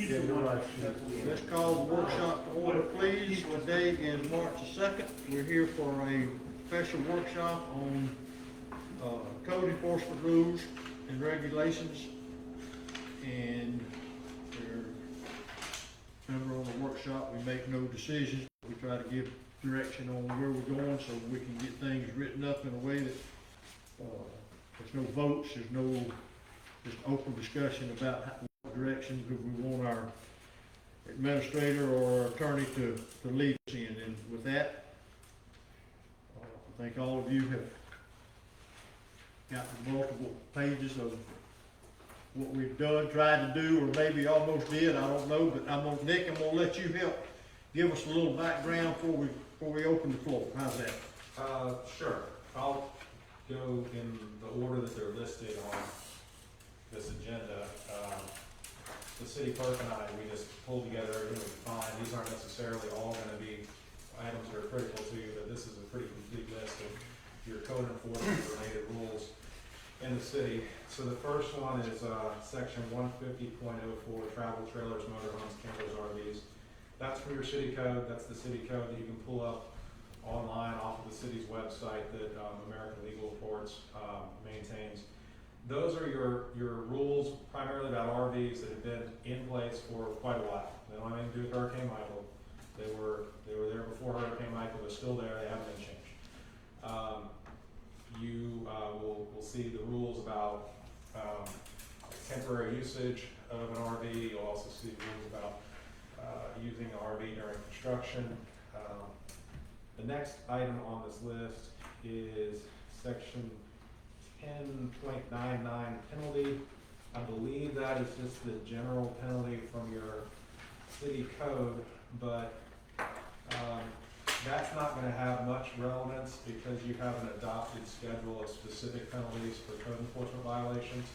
Yeah, you're right. Let's call the workshop to order, please. Today is March the 2nd. We're here for a special workshop on code enforcement rules and regulations. And remember, on the workshop, we make no decisions. We try to give direction on where we're going so we can get things written up in a way that there's no votes, there's no just open discussion about what directions do we want our administrator or attorney to lead us in. And with that, I think all of you have got the multiple pages of what we've done, tried to do, or maybe almost did, I don't know, but Nick, I'm gonna let you help give us a little background before we open the floor. How's that? Sure. I'll go in the order that they're listed on this agenda. The city clerk and I, we just pulled together everything we could find. These aren't necessarily all going to be items that are critical to you, but this is a pretty complete list of your code enforcement related rules in the city. So the first one is section 150.04, travel trailers, motorhomes, campers, RVs. That's from your city code. That's the city code that you can pull up online off of the city's website that American Legal Reports maintains. Those are your rules primarily about RVs that have been in place for quite a while. They don't have anything to do with Hurricane Michael. They were there before Hurricane Michael. They're still there. They haven't been changed. You will see the rules about temporary usage of an RV. You'll also see the rules about using an RV during construction. The next item on this list is section 10.99 penalty. I believe that is just the general penalty from your city code, but that's not going to have much relevance because you have an adopted schedule of specific penalties for code enforcement violations,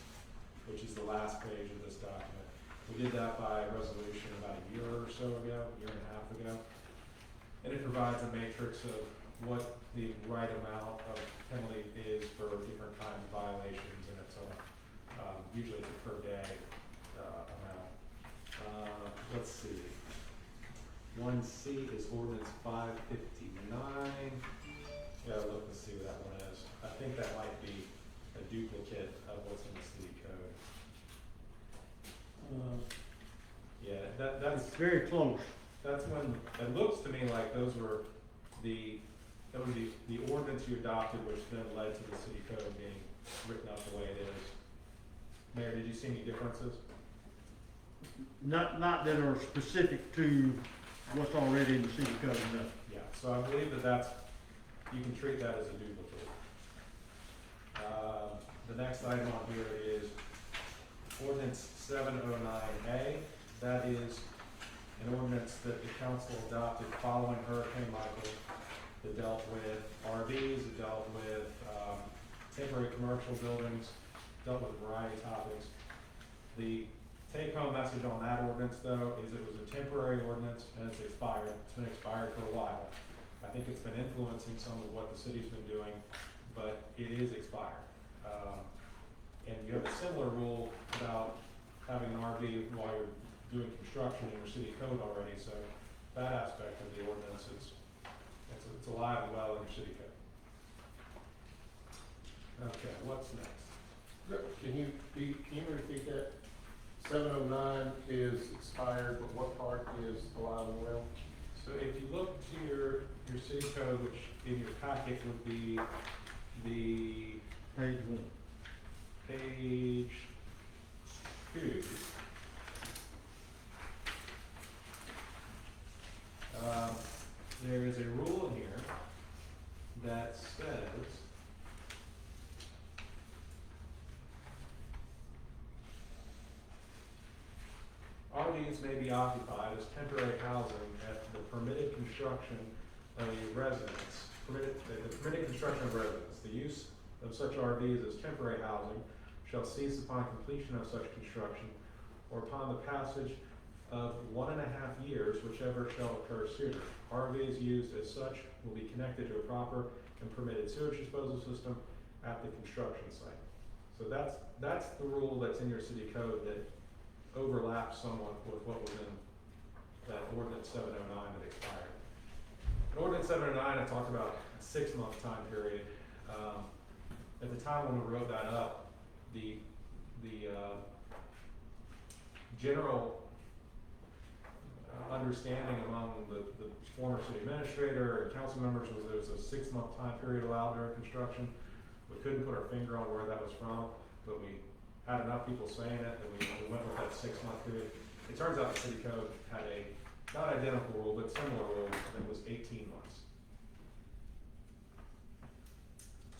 which is the last page of this document. We did that by resolution about a year or so ago, a year and a half ago. And it provides a matrix of what the right amount of penalty is for different kinds of violations, and it's usually it's a per day amount. Let's see. 1C is ordinance 559. Yeah, look and see what that one is. I think that might be a duplicate of what's in the city code. Yeah, that's Very close. That's when, it looks to me like those were the ordinance you adopted, which then led to the city code being written up the way it is. Mayor, did you see any differences? Not that are specific to what's already in the city code, no. Yeah, so I believe that you can treat that as a duplicate. The next item on here is ordinance 709A. That is an ordinance that the council adopted following Hurricane Michael that dealt with RVs, it dealt with temporary commercial buildings, dealt with a variety of topics. The take-home message on that ordinance, though, is it was a temporary ordinance and it's expired. It's been expired for a while. I think it's been influencing some of what the city's been doing, but it is expired. And you have a similar rule about having an RV while you're doing construction in your city code already, so that aspect of the ordinance is it's alive and well in your city code. Okay, what's next? Can you repeat that? 709 is expired, but what part is alive and well? So if you look to your city code, which in your packet would be the Page 1. page 2. There is a rule in here that says RVs may be occupied as temporary housing at the permitted construction of a residence. The permitted construction of residence. The use of such RVs as temporary housing shall cease upon completion of such construction or upon the passage of 1.5 years, whichever shall occur sooner. RVs used as such will be connected to a proper and permitted sewage disposal system at the construction site. So that's the rule that's in your city code that overlaps somewhat with what was in that ordinance 709 that expired. In ordinance 709, I talked about a 6-month time period. At the time when we wrote that up, the general understanding among the former city administrator and council members was there was a 6-month time period allowed during construction. We couldn't put our finger on where that was from, but we had enough people saying it that we went with that 6-month period. It turns out the city code had a not identical rule, but similar rule, and it was 18 months.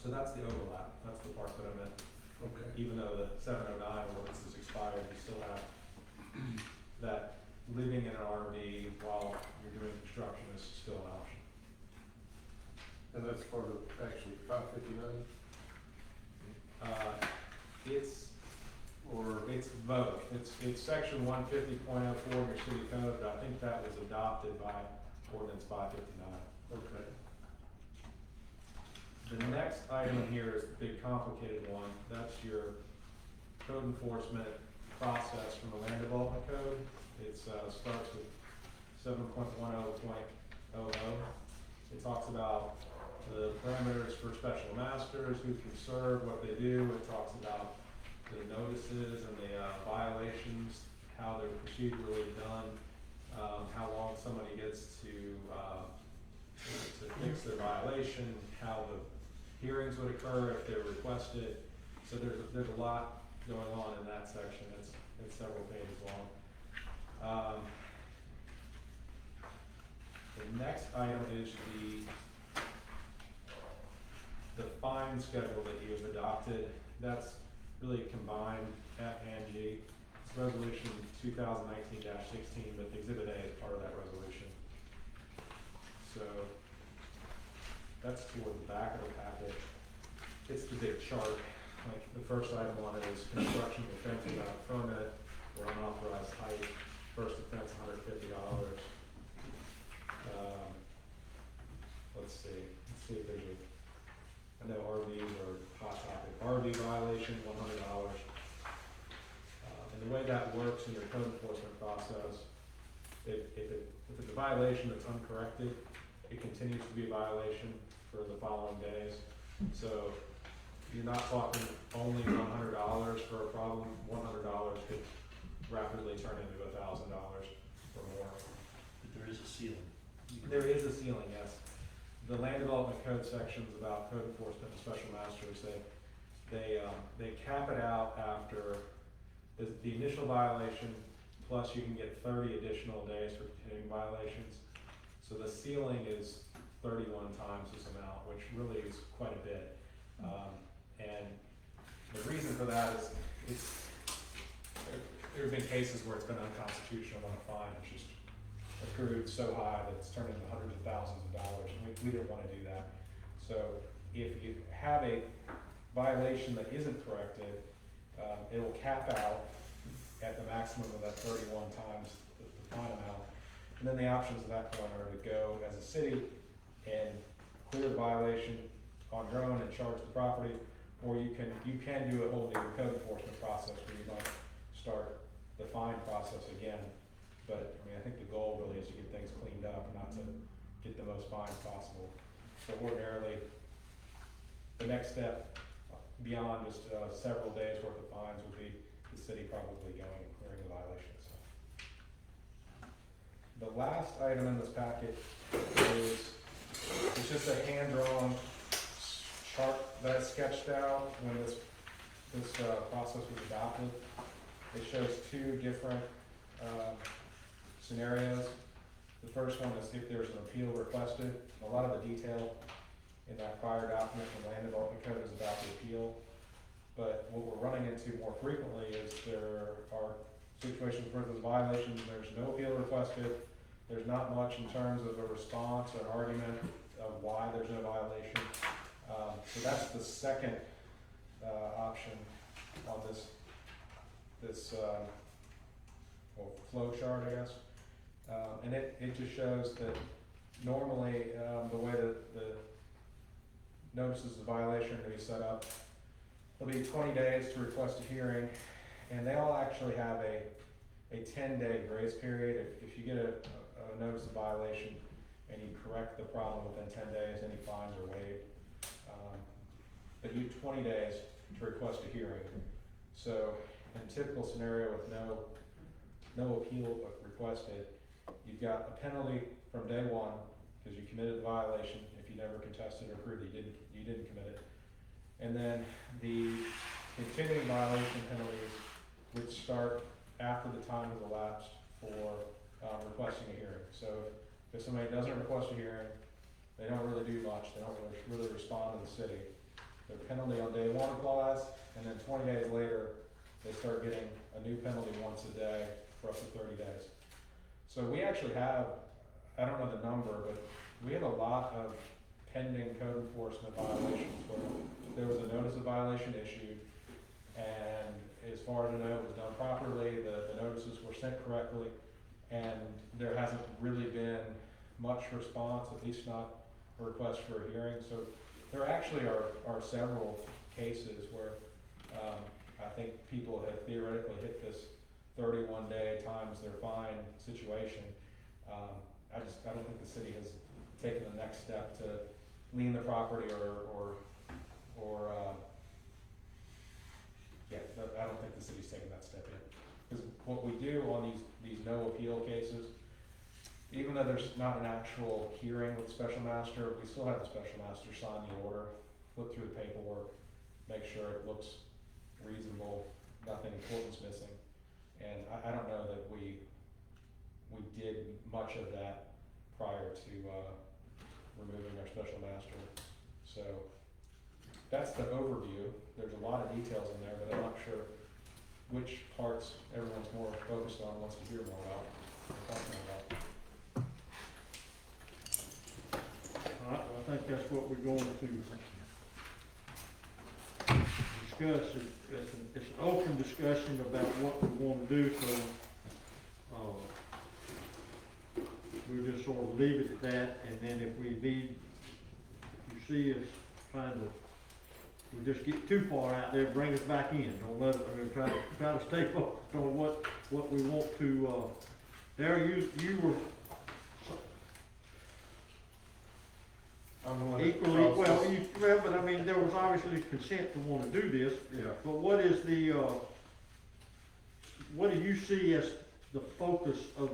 So that's the overlap. That's the part that I meant. Okay. Even though the 709 ordinance is expired, you still have that living in an RV while you're doing construction is still an option. And that's part of actually 559? It's both. It's section 150.04 of your city code, but I think that was adopted by ordinance 559. Okay. The next item here is the big complicated one. That's your code enforcement process from the land development code. It starts with 7.10.00. It talks about the parameters for special masters, who can serve, what they do. It talks about the notices and the violations, how they're procedurally done, how long somebody gets to fix their violation, how the hearings would occur if they're requested. So there's a lot going on in that section. It's several pages long. The next item is the fine schedule that you have adopted. That's really combined F and G. It's resolution 2019-16, but exhibit A is part of that resolution. So that's toward the back of the packet. It's the big chart. Like the first item on it is construction of fence without a permit or unauthorized height. First offense, $150. Let's see if there's I know RVs are a hot topic. RV violation, $100. And the way that works in your code enforcement process, if it's a violation that's uncorrected, it continues to be a violation for the following days. So you're not talking only $100 for a problem. $100 could rapidly turn into $1,000 or more. But there is a ceiling. There is a ceiling, yes. The land development code sections about code enforcement and special masters, they cap it out after the initial violation, plus you can get 30 additional days for continuing violations. So the ceiling is 31 times this amount, which really is quite a bit. And the reason for that is there have been cases where it's been unconstitutional on a fine. It's just accrued so high that it's turned into hundreds of thousands of dollars. We didn't want to do that. So if you have a violation that isn't corrected, it will cap out at the maximum of that 31 times the fine amount. And then the options at that point are to go as a city and clear the violation on your own and charge the property, or you can do a whole new code enforcement process where you might start the fine process again. But I mean, I think the goal really is to get things cleaned up, not to get the most fines possible. So ordinarily, the next step beyond just several days worth of fines would be the city probably going and clearing the violations. The last item in this packet is it's just a hand-drawn chart that I sketched out when this process was adopted. It shows two different scenarios. The first one is if there's an appeal requested. A lot of the detail in that prior document from Land Development Code is about the appeal. But what we're running into more frequently is there are situations where there's violations, there's no appeal requested, there's not much in terms of a response or an argument of why there's no violation. So that's the second option on this flow chart, I guess. And it just shows that normally the way that the notices of violation are to be set up, there'll be 20 days to request a hearing, and they all actually have a a 10-day grace period. If you get a notice of violation and you correct the problem within 10 days, any fines are waived. But you have 20 days to request a hearing. So in a typical scenario with no appeal requested, you've got a penalty from day one because you committed the violation. If you never contested or proved you didn't commit it. And then the continuing violation penalties would start after the time has elapsed for requesting a hearing. So if somebody doesn't request a hearing, they don't really do much, they don't really respond to the city. Their penalty on day one applies, and then 20 days later, they start getting a new penalty once a day for up to 30 days. So we actually have, I don't know the number, but we have a lot of pending code enforcement violations where there was a notice of violation issued, and as far as I know, it was done properly, the notices were sent correctly, and there hasn't really been much response, at least not a request for a hearing. So there actually are several cases where I think people have theoretically hit this 31-day times their fine situation. I don't think the city has taken the next step to lien the property I don't think the city's taken that step yet. Because what we do on these no appeal cases, even though there's not an actual hearing with the special master, we still have the special master sign the order, look through the paperwork, make sure it looks reasonable, nothing important's missing. And I don't know that we did much of that prior to removing our special master. So that's the overview. There's a lot of details in there, but I'm not sure which parts everyone's more focused on, wants to hear more about, or talk more about. All right, well, I think that's what we're going to discuss. It's an open discussion about what we want to do, so we'll just sort of leave it at that, and then if we need, if you see us trying to, we just get too far out there, bring us back in. Don't let it, try to stay focused on what we want to, Darryl, you were I'm the one that equally, caused well, this. but I mean, there was obviously consent to want to do this, Yeah. but what is the, what do you see as the focus of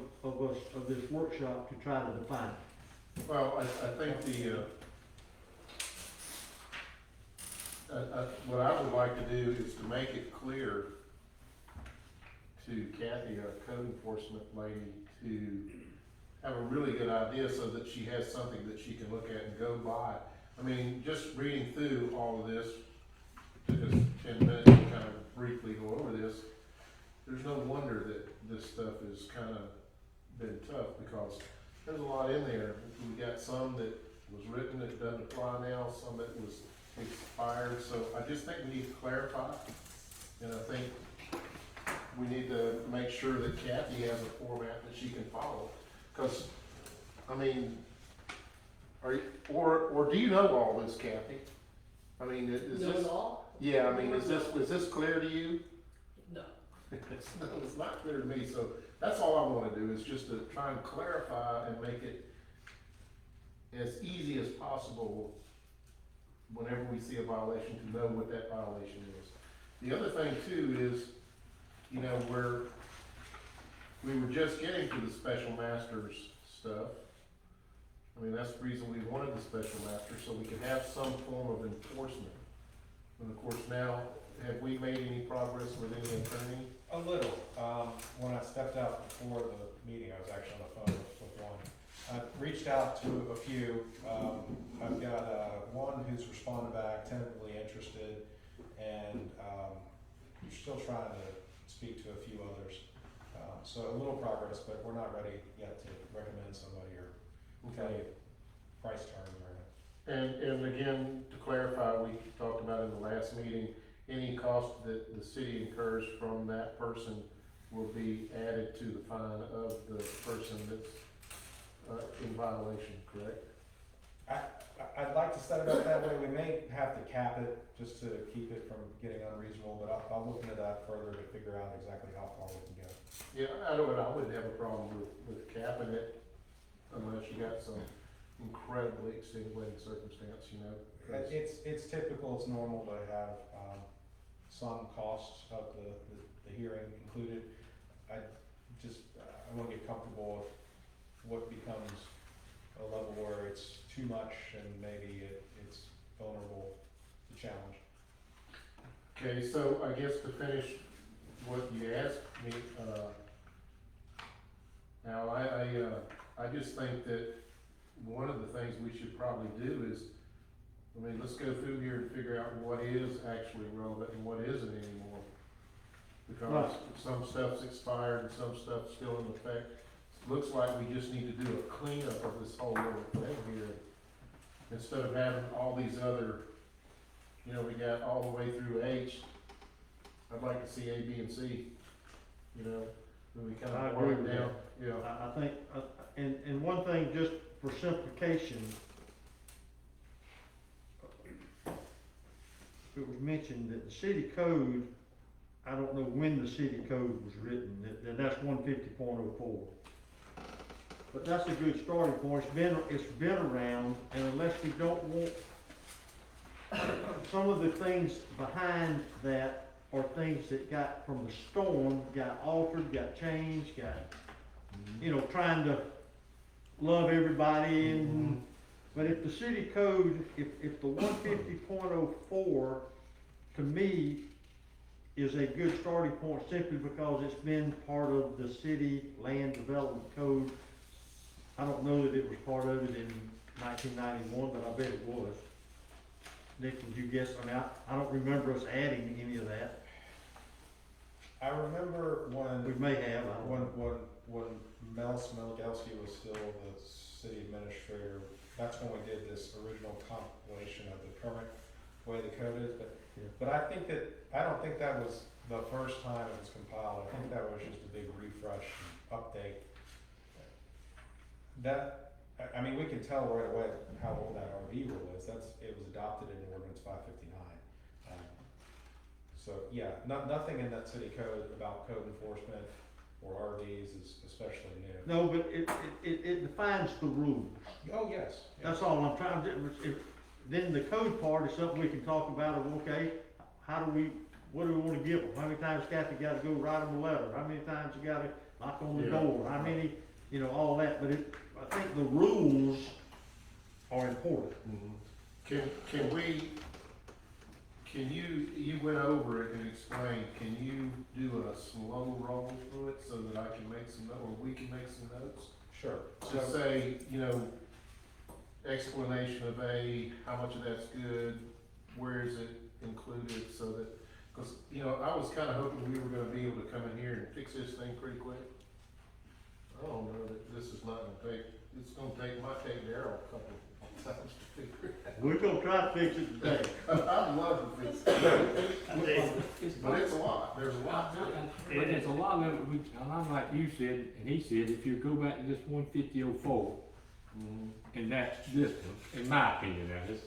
this workshop to try to define it? Well, I think what I would like to do is to make it clear to Kathy, our code enforcement lady, to have a really good idea so that she has something that she can look at and go by. I mean, just reading through all of this, took us 10 minutes to kind of briefly go over this. There's no wonder that this stuff has kind of been tough, because there's a lot in there. We got some that was written that doesn't apply now, some that was expired, so I just think we need to clarify, and I think we need to make sure that Kathy has a format that she can follow, because, I mean, or do you know all this, Kathy? I mean, is Know this? it all? Yeah, I mean, is this clear to you? No. It's not clear to me, so that's all I wanna do, is just to try and clarify and make it as easy as possible whenever we see a violation, to know what that violation is. The other thing too is, you know, we were just getting to the special masters stuff. I mean, that's the reason we wanted the special master, so we could have some form of enforcement. And of course now, have we made any progress with any attorney? A little. When I stepped out before the meeting, I was actually on the phone with one. I've reached out to a few. I've got one who's responded back, tentatively interested, and we're still trying to speak to a few others. So a little progress, but we're not ready yet to recommend somebody or tell you price terms or anything. And again, to clarify, we talked about in the last meeting, any cost that the city incurs from that person will be added to the fine of the person that's in violation, correct? I'd like to set it up that way. We may have to cap it just to keep it from getting unreasonable, but I'll look into that further to figure out exactly how far we can go. Yeah, I wouldn't have a problem with capping it unless you got some incredibly extenuating circumstance, you know? 'cause- It's typical, it's normal to have, some costs of the hearing included. I wanna get comfortable with what becomes a level where it's too much and maybe it's vulnerable to challenge. Okay, so I guess to finish what you asked me, now I just think that one of the things we should probably do is, I mean, let's go through here and figure out what is actually relevant and what isn't anymore. Because Right. some stuff's expired and some stuff's still in effect. Looks like we just need to do a cleanup of this whole little thing here. Instead of having all these other, you know, we got all the way through H. I'd like to see A, B, and C, you know, and we kind I of agree boil it with down, yeah. I think, and one thing, just for simplification, it was mentioned that the city code, I don't know when the city code was written, that's 150.04. But that's a good starting point, it's been around, and unless we don't want, some of the things behind that are things that got from the storm, got altered, got changed, got, you know, trying to love everybody and, but if the city code, if the 150.04, to me, is a good starting point simply because it's been part of the city land development code. I don't know that it was part of it in 1991, but I bet it was. Nick, would you guess? I mean, I don't remember us adding any of that. I remember We may have, I don't know. when Mel Smelgowski was still the city administrator, that's when we did this original compilation of the current way the code is, but I don't think that was the first time it was compiled, I think that was just a big refresh and update. I mean, we can tell right away how old that RV rule is, it was adopted in ordinance 559. So, yeah, nothing in that city code about code enforcement or RVs is especially new. No, but it defines the rules. Oh, yes. That's all I'm trying to do. Then the code part is something we can talk about of, okay, what do we wanna give them? How many times Kathy gotta go write them a letter? How many times you gotta knock on the Yeah. door? How many, you know, all that, but I think the rules are important. You went over it and explained, can you do a slow roll through it so that I can make some notes, or we can make some notes? Sure. To say, you know, explanation of A, how much of that's good, where is it included, so that, cause, you know, I was kinda hoping we were gonna be able to come in here and fix this thing pretty quick. I don't know that this is not gonna take, might take Darryl a couple of times to figure it out. We're gonna try to fix it today. I'd love to fix it, but it's a lot, there's a lot to it. But it's a lot of it, and I'm like you said, and he said, if you go back to this 150.04, and that's this one, in my opinion, that is.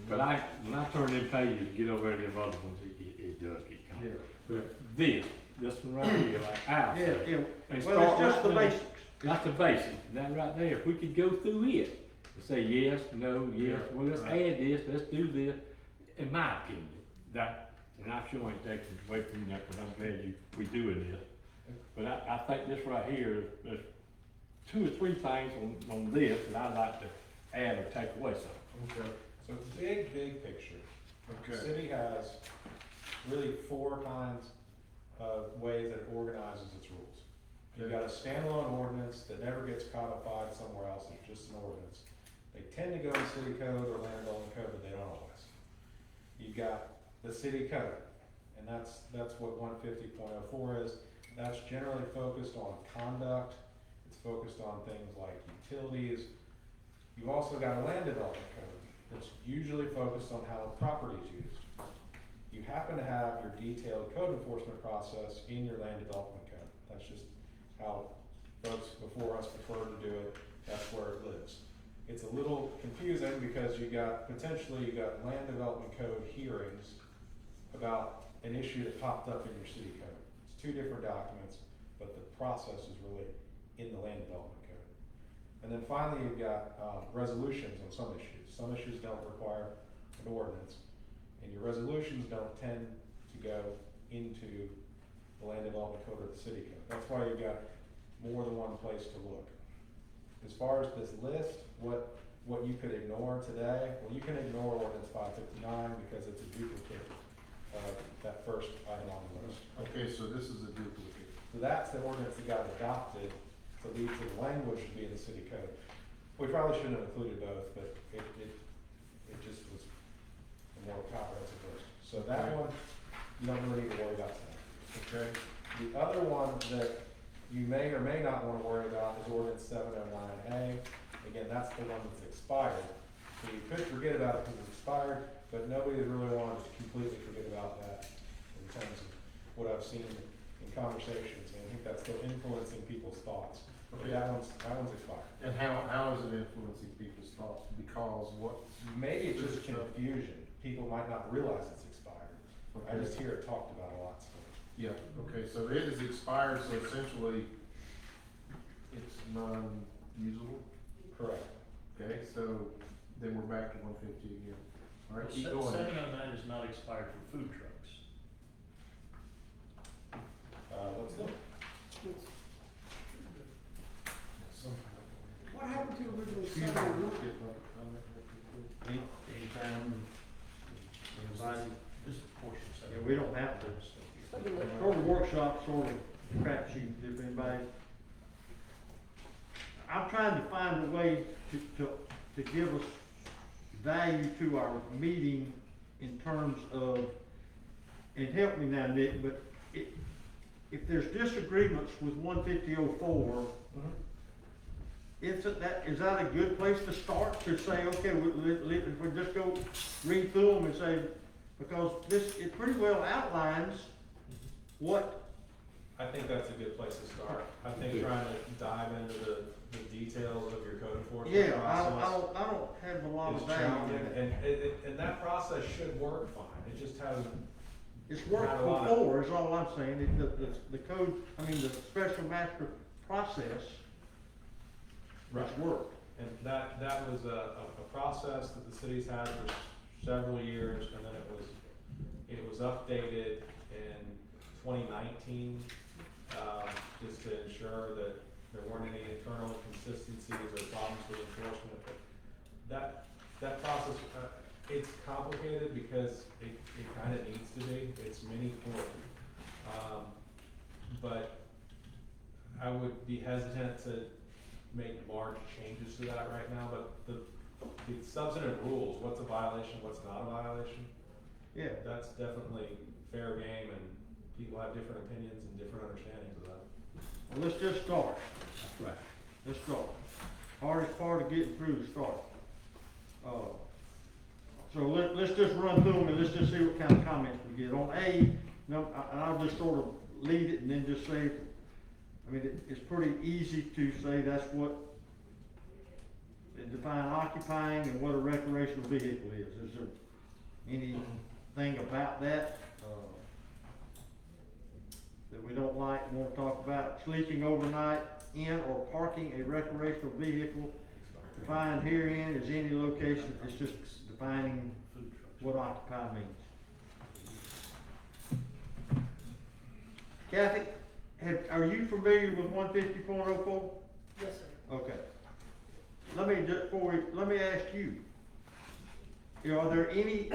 But when I turn them pages, get over them other ones, it does get complicated. But this one right here, like Al Yeah, said. yeah, and well, start it's just the right there. basics. That's the basic, that right there, if we could go through it, and say yes, no, yes, well, let's add this, let's do this, in my opinion, that, and I'm sure ain't taking away from that, because I'm glad we doing this. But I think this right here, there's 2 or 3 things on this that I'd like to add or take away some. Okay, So big picture. The okay. city has really 4 kinds of ways that it organizes its rules. You've got a standalone ordinance that never gets codified somewhere else, it's just an ordinance. They tend to go in city code or land development code, but they don't always. You've got the city code, and that's what 150.04 is. That's generally focused on conduct, it's focused on things like utilities. You've also got a land development code that's usually focused on how the property is used. You happen to have your detailed code enforcement process in your land development code. That's just how folks before us prefer to do it, that's where it lives. It's a little confusing because you got land development code hearings about an issue that popped up in your city code. It's 2 different documents. but the process is really in the land development code. And then finally, you've got, resolutions on some issues. Some issues don't require an ordinance, and your resolutions don't tend to go into the land development code or the city code. That's why you've got more than one place to look. As far as this list, what you could ignore today, well, you can ignore ordinance 559 because it's a duplicate of that first item on the list. Okay, so this is a duplicate. So that's the ordinance that got adopted, so the language should be in the city code. We probably shouldn't have included both, but it just was a more comprehensive list. So that one, you don't really need to worry about tonight. Okay, The other one that you may or may not wanna worry about is ordinance 709A. Again, that's the one that's expired. So you could forget about it because it's expired, but nobody really wanted to completely forget about that in terms of what I've seen in conversations. And I think that's still influencing people's thoughts. But Okay. that one's expired. and how is it influencing people's thoughts? Because what? Maybe it's just confusion. People might not realize it's expired. I Okay. just hear it talked about a lot. So. Yeah, okay, so it is expired, so essentially, it's non-usable, Correct. okay, so then we're back to 150 again. All right, Well, keep going. 709 is not expired for food trucks. Let's look. What happened to original Excuse me, 709? get public comment real quick. Anytime, anybody, This is portion seven. yeah, we don't have to. Sort of workshop, sort of crap sheet, if anybody. I'm trying to find a way to give us value to our meeting in terms of, and help me now, Nick, but if there's disagreements with 15004, is that a good place to start, to say, okay, we just go read through them and say, because it pretty well outlines what, I think that's a good place to start. I think Good. trying to dive into the details of your code enforcement yeah, process I don't have a lot is of value in challenging, it. and that process should work fine. It just hasn't. It's worked Not a lot. before, is all I'm saying, the code, the special master process has worked. And that was a process that the city's had for several years, and then it was updated in 2019, just to ensure that there weren't any internal inconsistencies or problems with enforcement. But that process, it's complicated because it kind of needs to be. It's many forms. But I would be hesitant to make large changes to that right now, but the substantive rules, what's a violation, what's not a violation, Yeah, that's definitely fair game, and people have different opinions and different understandings of that. well, let's just start, Right. let's start. Hardest part of getting through is start. So let's just run through them and let's just see what kind of comments we get. On A, no, I'll just sort of lead it and then just say, it's pretty easy to say that's what, define occupying and what a recreational vehicle is. Is there anything about that, that we don't like, want to talk about? Sleeping overnight in or parking a recreational vehicle defined herein is any location, it's just defining Food trucks. what occupy means. Kathy, are you familiar with 150.04? Yes, sir. Okay. Let me ask you, are there any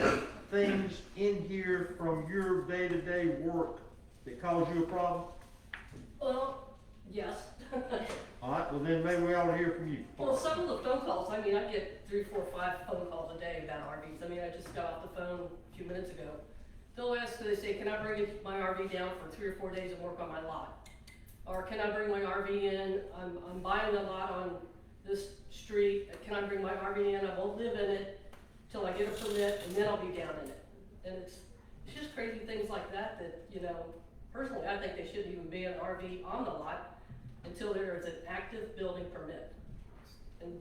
things in here from your day-to-day work that cause you a problem? Well, yes. All right, well then maybe we ought to hear from you. Well, some of the phone calls, I get 3, 4, 5 phone calls a day about RVs. I just got off the phone a few minutes ago. They say, can I bring my RV down for 3 or 4 days and work on my lot? Or can I bring my RV in, I'm buying a lot on this street, can I bring my RV in, I won't live in it till I get a permit, and then I'll be down in it. And it's just crazy things like that, personally, I think they shouldn't even be an RV on the lot until there is an active building permit. And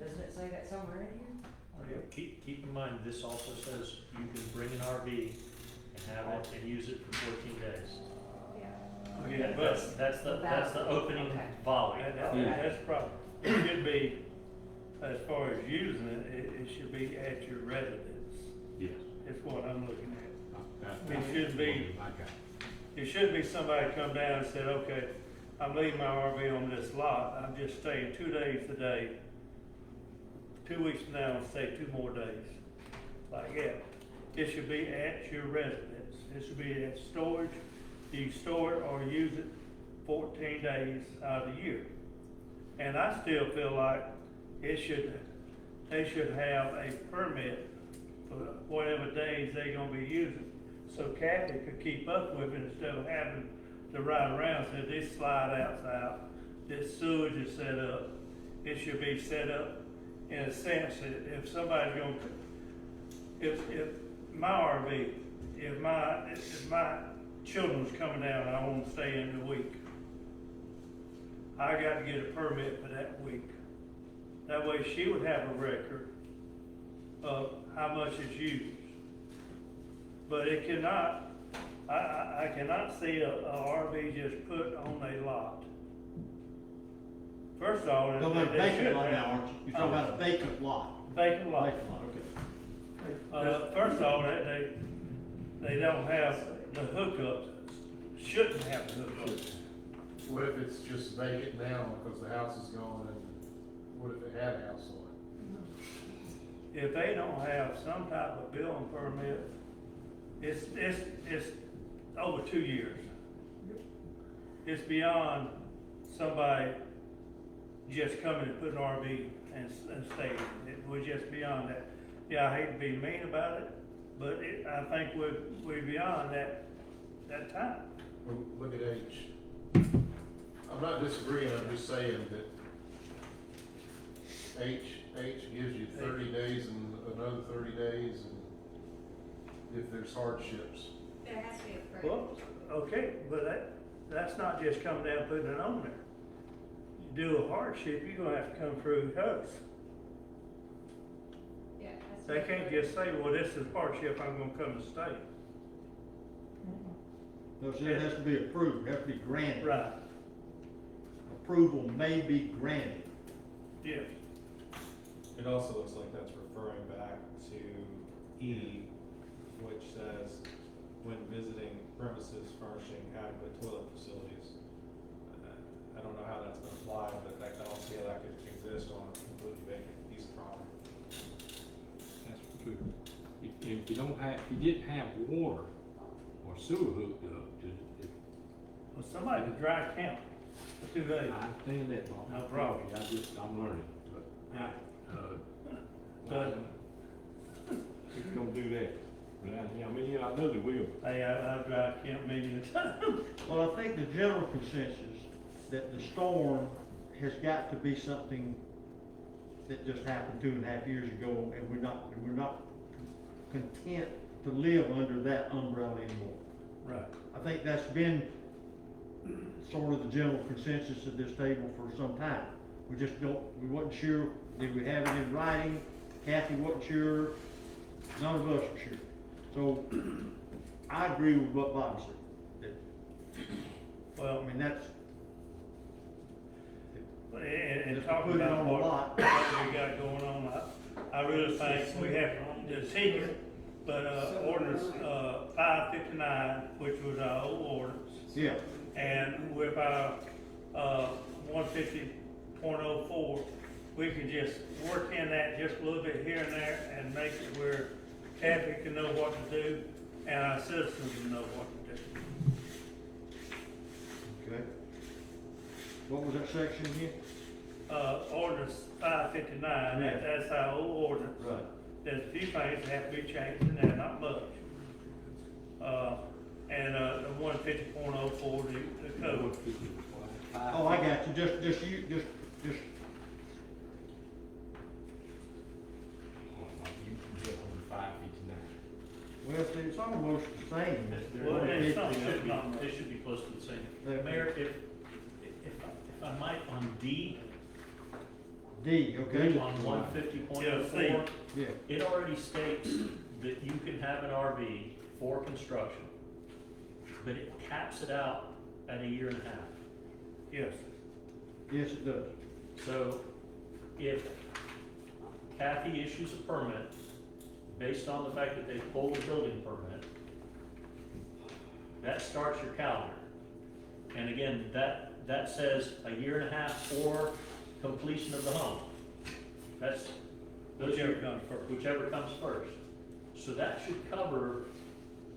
Doesn't it say that somewhere in here? Yeah, keep in mind, this also says you can bring an RV and have it and use it for 14 days. Yeah. Yeah, That's the opening Okay. volley. that's the problem. It should be, as far as using it should be at your residence, Yes. is what I'm looking at. It should be- It shouldn't be somebody come down and said, okay, I'm leaving my RV on this lot, I'm just staying 2 days today. 2 weeks from now, I'll stay 2 more days. Like, yeah, it should be at your residence, it should be at storage, you store it or use it 14 days out of the year. And I still feel like they should have a permit for whatever days they gonna be using. So Kathy could keep up with it instead of having to ride around, say this slide out's out, this sewage is set up. It should be set up in a sense that if somebody's gonna, if my RV, if my children's coming down and I wanna stay in the week, I got to get a permit for that week. That way she would have a record of how much is used. But it cannot, I cannot see a RV just put on a lot. First of all, You're talking about a they vacant should lot now, have aren't you? You're talking about a vacant lot. vacant lot. Vacant lot, okay. First of all, they don't have the hookups, shouldn't have the hookups. What if it's just vacant now because the house is gone, and what if it had a house on it? If they don't have some type of building permit, it's over 2 years. It's beyond somebody just coming and putting an RV and staying. It was just beyond that. Yeah, I hate to be mean about it, but I think we're beyond that time. Well, look at H. I'm not disagreeing, I'm just saying that H gives you 30 days and another 30 days, and if there's hardships. There has to be a permit. Well, okay, but that's not just coming down and putting it on there. You do a hardship, you're gonna have to come through us. Yeah, it has to They be a can't permit. just say, well, this is hardship, I'm gonna come and stay. No, so it has to be approved, it has to be granted. Right, Approval may be granted. yes. It also looks like that's referring back to E, which says, when visiting premises furnishing adequate toilet facilities. I don't know how that's gonna apply, but I can also see how that could exist on a completely vacant piece of property. That's true. If you don't have, if you didn't have water or sewer hooked up to, Well, somebody could dry camp for 2 days. I understand that, Bob. No problem. I'm learning, but, Yeah. but, who's gonna do that? But I mean, yeah, I know they will. Hey, I've dry camp many a time. Well, I think the general consensus that the storm has got to be something that just happened 2.5 years ago, and we're not content to live under that umbrella anymore. Right. I think that's been sort of the general consensus at this table for some time. We wasn't sure, did we have it in writing? Kathy wasn't sure, none of us were sure. So, I agree with what Bobby said. Well, I mean, that's, and just to talking put it about on the what lot. we got going on, I really think we have to see, but, ordinance, 559, which was our old ordinance, Yeah, and with our, 150.04, we can just work in that just a little bit here and there and make it where Kathy can know what to do and our citizens can know what to do. okay. What was that section again? Ordinance 559, Yeah. that's our old ordinance. Right. There's a few things that have to be changed in there, not much. And, the 150.04, the code. Oh, I got you, just. Well, see, it's almost the same. Well, it's It something. should be, it should be close to the same. Mayor, if I might, on D, D, okay? on 150.04, Yeah, Yeah, it already states that you can have an RV for construction, but it caps it out at a year and a half. Yes. Yes, it does. So if Kathy issues a permit based on the fact that they pulled a building permit, that starts your calendar. And again, that says a year and a half for completion of the home. That's, Whichever comes first. whichever comes first. So that should cover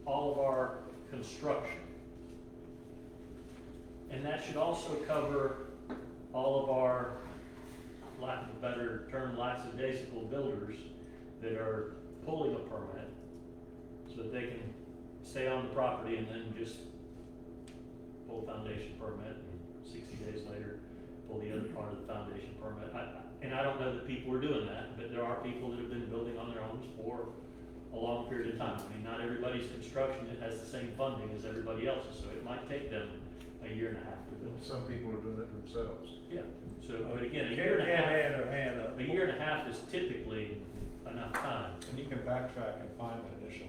all of our construction. And that should also cover all of our, lack of a better term, lackadaisical builders that are pulling a permit so that they can stay on the property and then just pull a foundation permit and 60 days later pull the other part of the foundation permit. And I don't know that people are doing that, but there are people that have been building on their homes for a long period of time. I mean, not everybody's construction has the same funding as everybody else's, so it might take them a year and a half to build. Some people are doing it themselves. Yeah, so, but again, a year and a Can't half, had her hand up. a year and a half is typically enough time. And you can backtrack and find the initial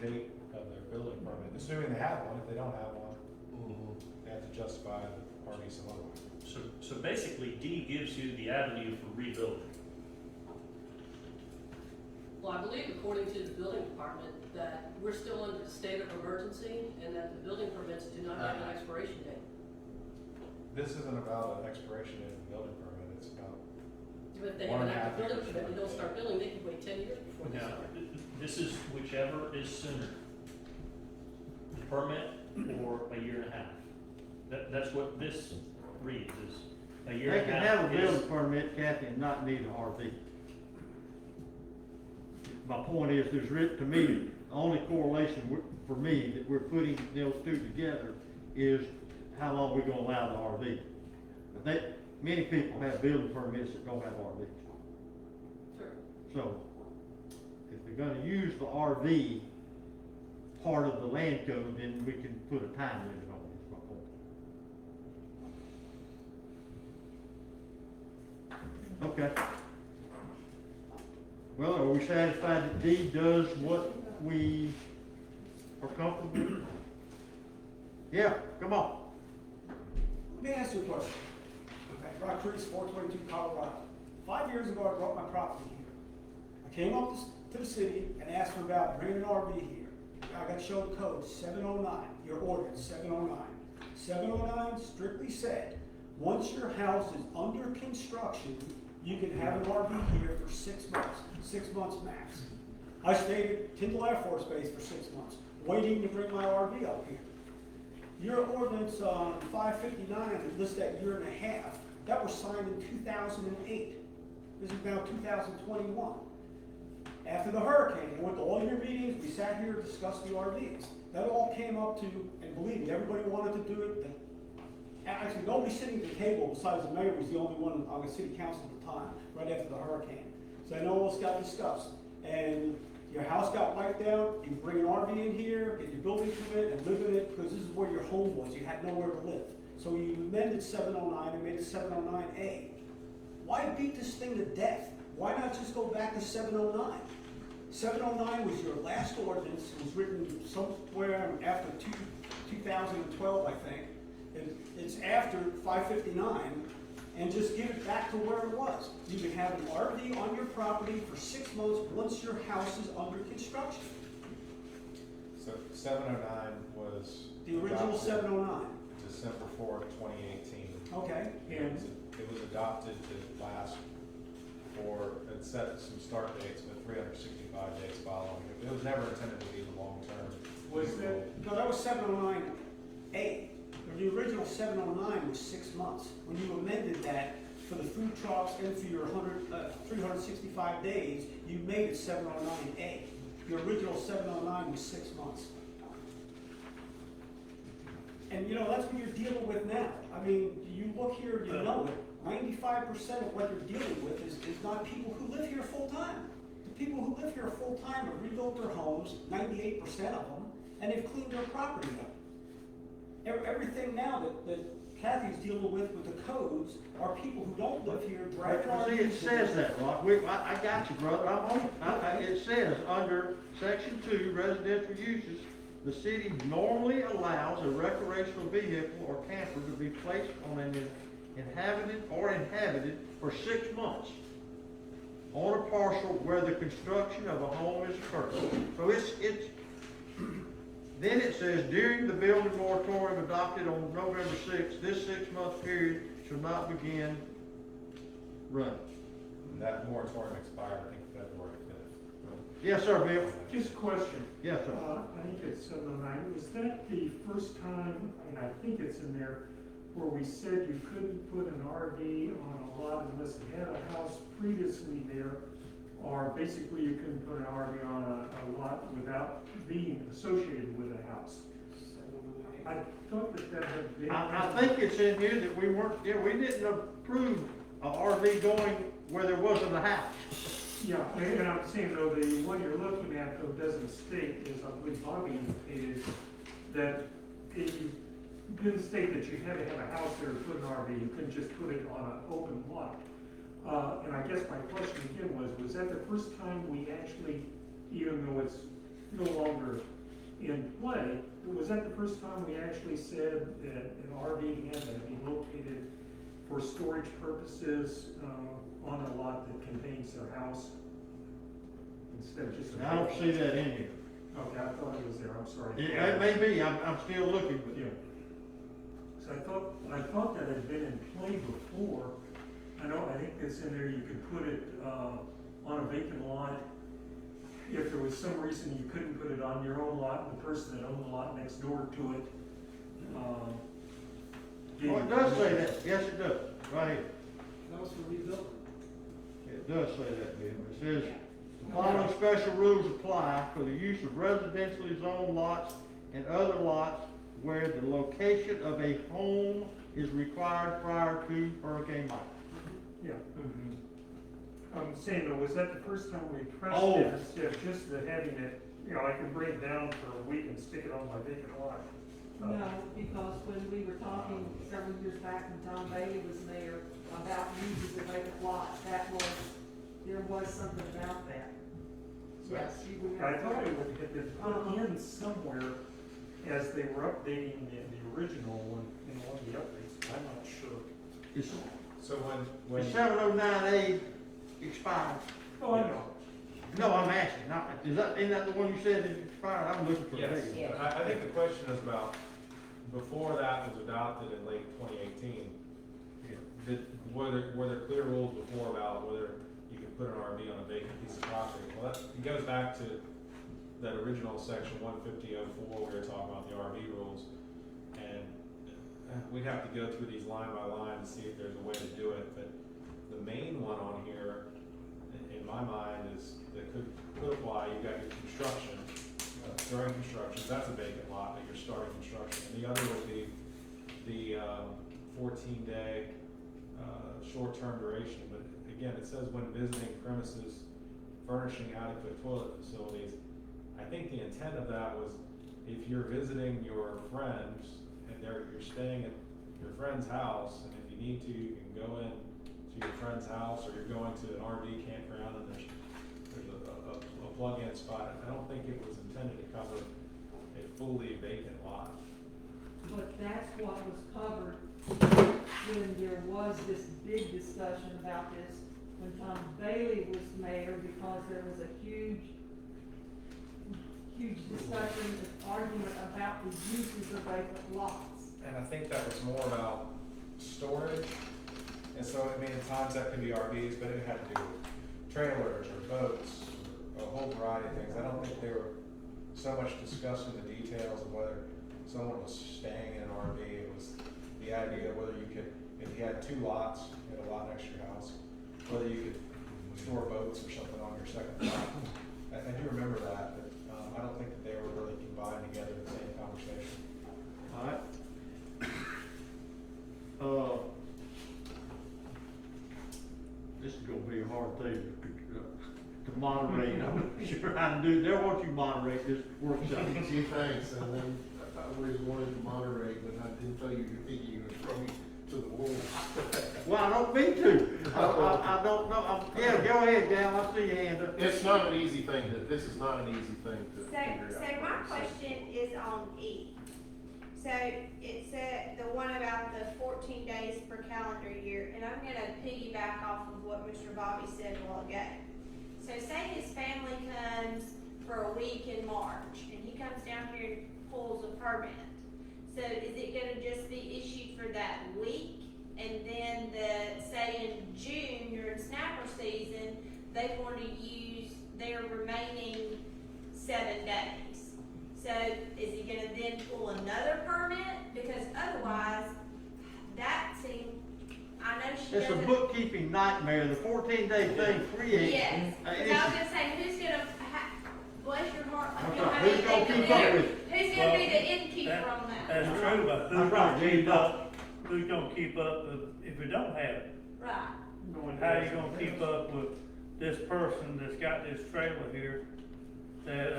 date of their building permit, assuming they have one. If they don't have one, they have to justify the party some other way. So basically, D gives you the avenue for rebuilding. Well, I believe according to the building department that we're still under the state of emergency and that the building permits do not have an expiration date. This isn't about an expiration date of the building permit, it's about, If they One have and an a half active building years. permit and don't start building, they can wait 10 years before they Now, start. this is whichever is sooner. The permit or a year and a half. That's what this reads, is a year They and a can half have a is- building permit, Kathy, and not need an RV. My point is, to me, the only correlation for me that we're putting those two together is how long we're gonna allow the RV. But many people have building permits that don't have RVs. Sure. So, if they're gonna use the RV part of the land code, then we can put a time limit on it, is my point. Okay. Well, are we satisfied that D does what we are comfortable with? Yeah, come on. Let me ask you a question. Okay, Rock Creek, 422 Colorado. 5 years ago, I bought my property here. I came up to the city and asked them about bringing an RV here. I got showed code 709, your ordinance 709. 709 strictly said, once your house is under construction, you can have an RV here for 6 months, 6 months max. I stayed at Tyndall Air Force Base for 6 months, waiting to bring my RV up here. Your ordinance on 559 lists that year and a half. That was signed in 2008. This is now 2021. After the hurricane, I went to all your meetings, we sat here and discussed the RVs. That all came up to, and believe me, everybody wanted to do it. Actually, nobody sitting at the table besides the mayor was the only one on the city council at the time, right after the hurricane. So I know all this got discussed. And your house got wiped out, you bring an RV in here, get your building permit and live in it, because this is where your home was, you had nowhere to live. So you amended 709 and made it 709A. Why beat this thing to death? Why not just go back to 709? 709 was your last ordinance, it was written somewhere after 2012, I think. It's after 559, and just give it back to where it was. You can have an RV on your property for 6 months once your house is under construction. so 709 was. The original adopted 709. December 4th, 2018. Okay. And it was adopted to last for, it set some start dates, but 365 days following. It was never intended to be the long-term. No, that was 709A. The original 709 was 6 months. When you amended that for the food trucks and for your 365 days, you made it 709A. The original 709 was 6 months. And you know, that's what you're dealing with now. I mean, you look here, you know it. 95% of what you're dealing with is not people who live here full time. The people who live here full time have rebuilt their homes, 98% of them, and they've cleaned their property up. Everything now that Kathy's dealing with the codes are people who don't live here, drive their See, it says that, Rock. I got you, brother. It says under section 2, residential uses, the city normally allows a recreational vehicle or camper to be placed on an inhabited for 6 months on a parcel where the construction of a home is occurred. So then it says, during the building moratorium adopted on November 6th, this 6-month period shall not begin running. That moratorium expired, I think, February 5th. Yes, sir, Bill? Just a question. Yes, sir. I think it's 709. Was that the first time, and I think it's in there, where we said you couldn't put an RV on a lot unless it had a house previously there, or basically you couldn't put an RV on a lot without being associated with a house? I thought that had been. I think it's in here that we didn't approve a RV going where there wasn't a house. Yeah, and I'm saying though, the one you're looking at though doesn't state, as I believe Bobby indicated, that it didn't state that you had to have a house there to put an RV, you couldn't just put it on an open lot. And I guess my question again was that the first time we actually, even though it's no longer in play, was that the first time we actually said that an RV had to be located for storage purposes, on a lot that contains a house? Instead of just a. I don't see that in here. Okay, I thought it was there, I'm sorry. It may be, I'm still looking, but Yeah. So I thought that had been in play before. I think it's in there, you could put it, on a vacant lot. If there was some reason you couldn't put it on your own lot, and the person that owned the lot next door to it, oh, it does say that, yes, it does, right here. That was for rebuilding. It does say that, Bill. It says, the following special rules apply for the use of residentially zoned lots and other lots where the location of a home is required prior to Hurricane Mike. yeah. I'm saying though, was that the first time we pressed Oh. it instead of just having it, I can bring it down for a week and stick it on my vacant lot? No, because when we were talking several years back when Tom Bailey was mayor about uses of vacant lots, there was something about that. Yes, you would I have. thought it would have been put in somewhere as they were updating the original one, in one of the updates, I'm not sure. It's, So when. the 709A expired. Oh, I know. No, I'm asking, isn't that the one you said is expired? I'm looking for Yes, that. Yeah. I think the question is about, before that was adopted in late 2018, were there clear rules before about whether you could put an RV on a vacant piece of property? Well, it goes back to that original section 150.04, we were talking about the RV rules, and we'd have to go through these line by line and see if there's a way to do it, but the main one on here, in my mind, is that could apply. You've got your construction, during construction, that's a vacant lot, but you're starting construction. And the other would be the 14-day short-term duration. But again, it says when visiting premises, furnishing adequate toilet facilities. I think the intent of that was if you're visiting your friends and you're staying at your friend's house, and if you need to, you can go in to your friend's house, or you're going to an RV campground and there's a plug-in spot. I don't think it was intended to cover a fully vacant lot. But that's what was covered when there was this big discussion about this, when Tom Bailey was mayor, because there was a huge discussion and argument about the uses of vacant lots. And I think that was more about storage. And so, I mean, at times that could be RVs, but it had to do with trailers or boats, or a whole variety of things. I don't think they were so much discussing the details of whether someone was staying in an RV. It was the idea of whether you could, if you had 2 lots, you had a lot next to your house, whether you could store boats or something on your second lot. I do remember that, but I don't think that they were really combined together in the same conversation. All right. This is gonna be a hard thing to moderate. I'm sure I can do, there won't you moderate this workshop. Gee, thanks, and then I always wanted to moderate, but I didn't tell you you're thinking you would throw me to the wolves. Well, I don't mean to. I don't know, yeah, go ahead, Gal, I see your hand up. It's not an easy thing this is not an easy thing to So, figure out. so my question is on E. So it said the one about the 14 days per calendar year, and I'm gonna piggyback off of what Mr. Bobby said a while ago. So say his family comes for a week in March, and he comes down here and pulls a permit. So is it gonna just be issued for that week? And then say in June, during snapper season, they want to use their remaining 7 days. So is he gonna then pull another permit? Because otherwise, that seems, I know she It's a doesn't. bookkeeping nightmare, the 14-day thing creates. Yes, because I was gonna say, who's gonna, bless your heart, like, you don't have Who's gonna anything to keep up do. with it? Who's gonna be the innkeeper on that? That's true, but That's who's right, gonna keep yeah. up, who's gonna keep up if we don't have it? Right. How you gonna keep up with this person that's got this trailer here that,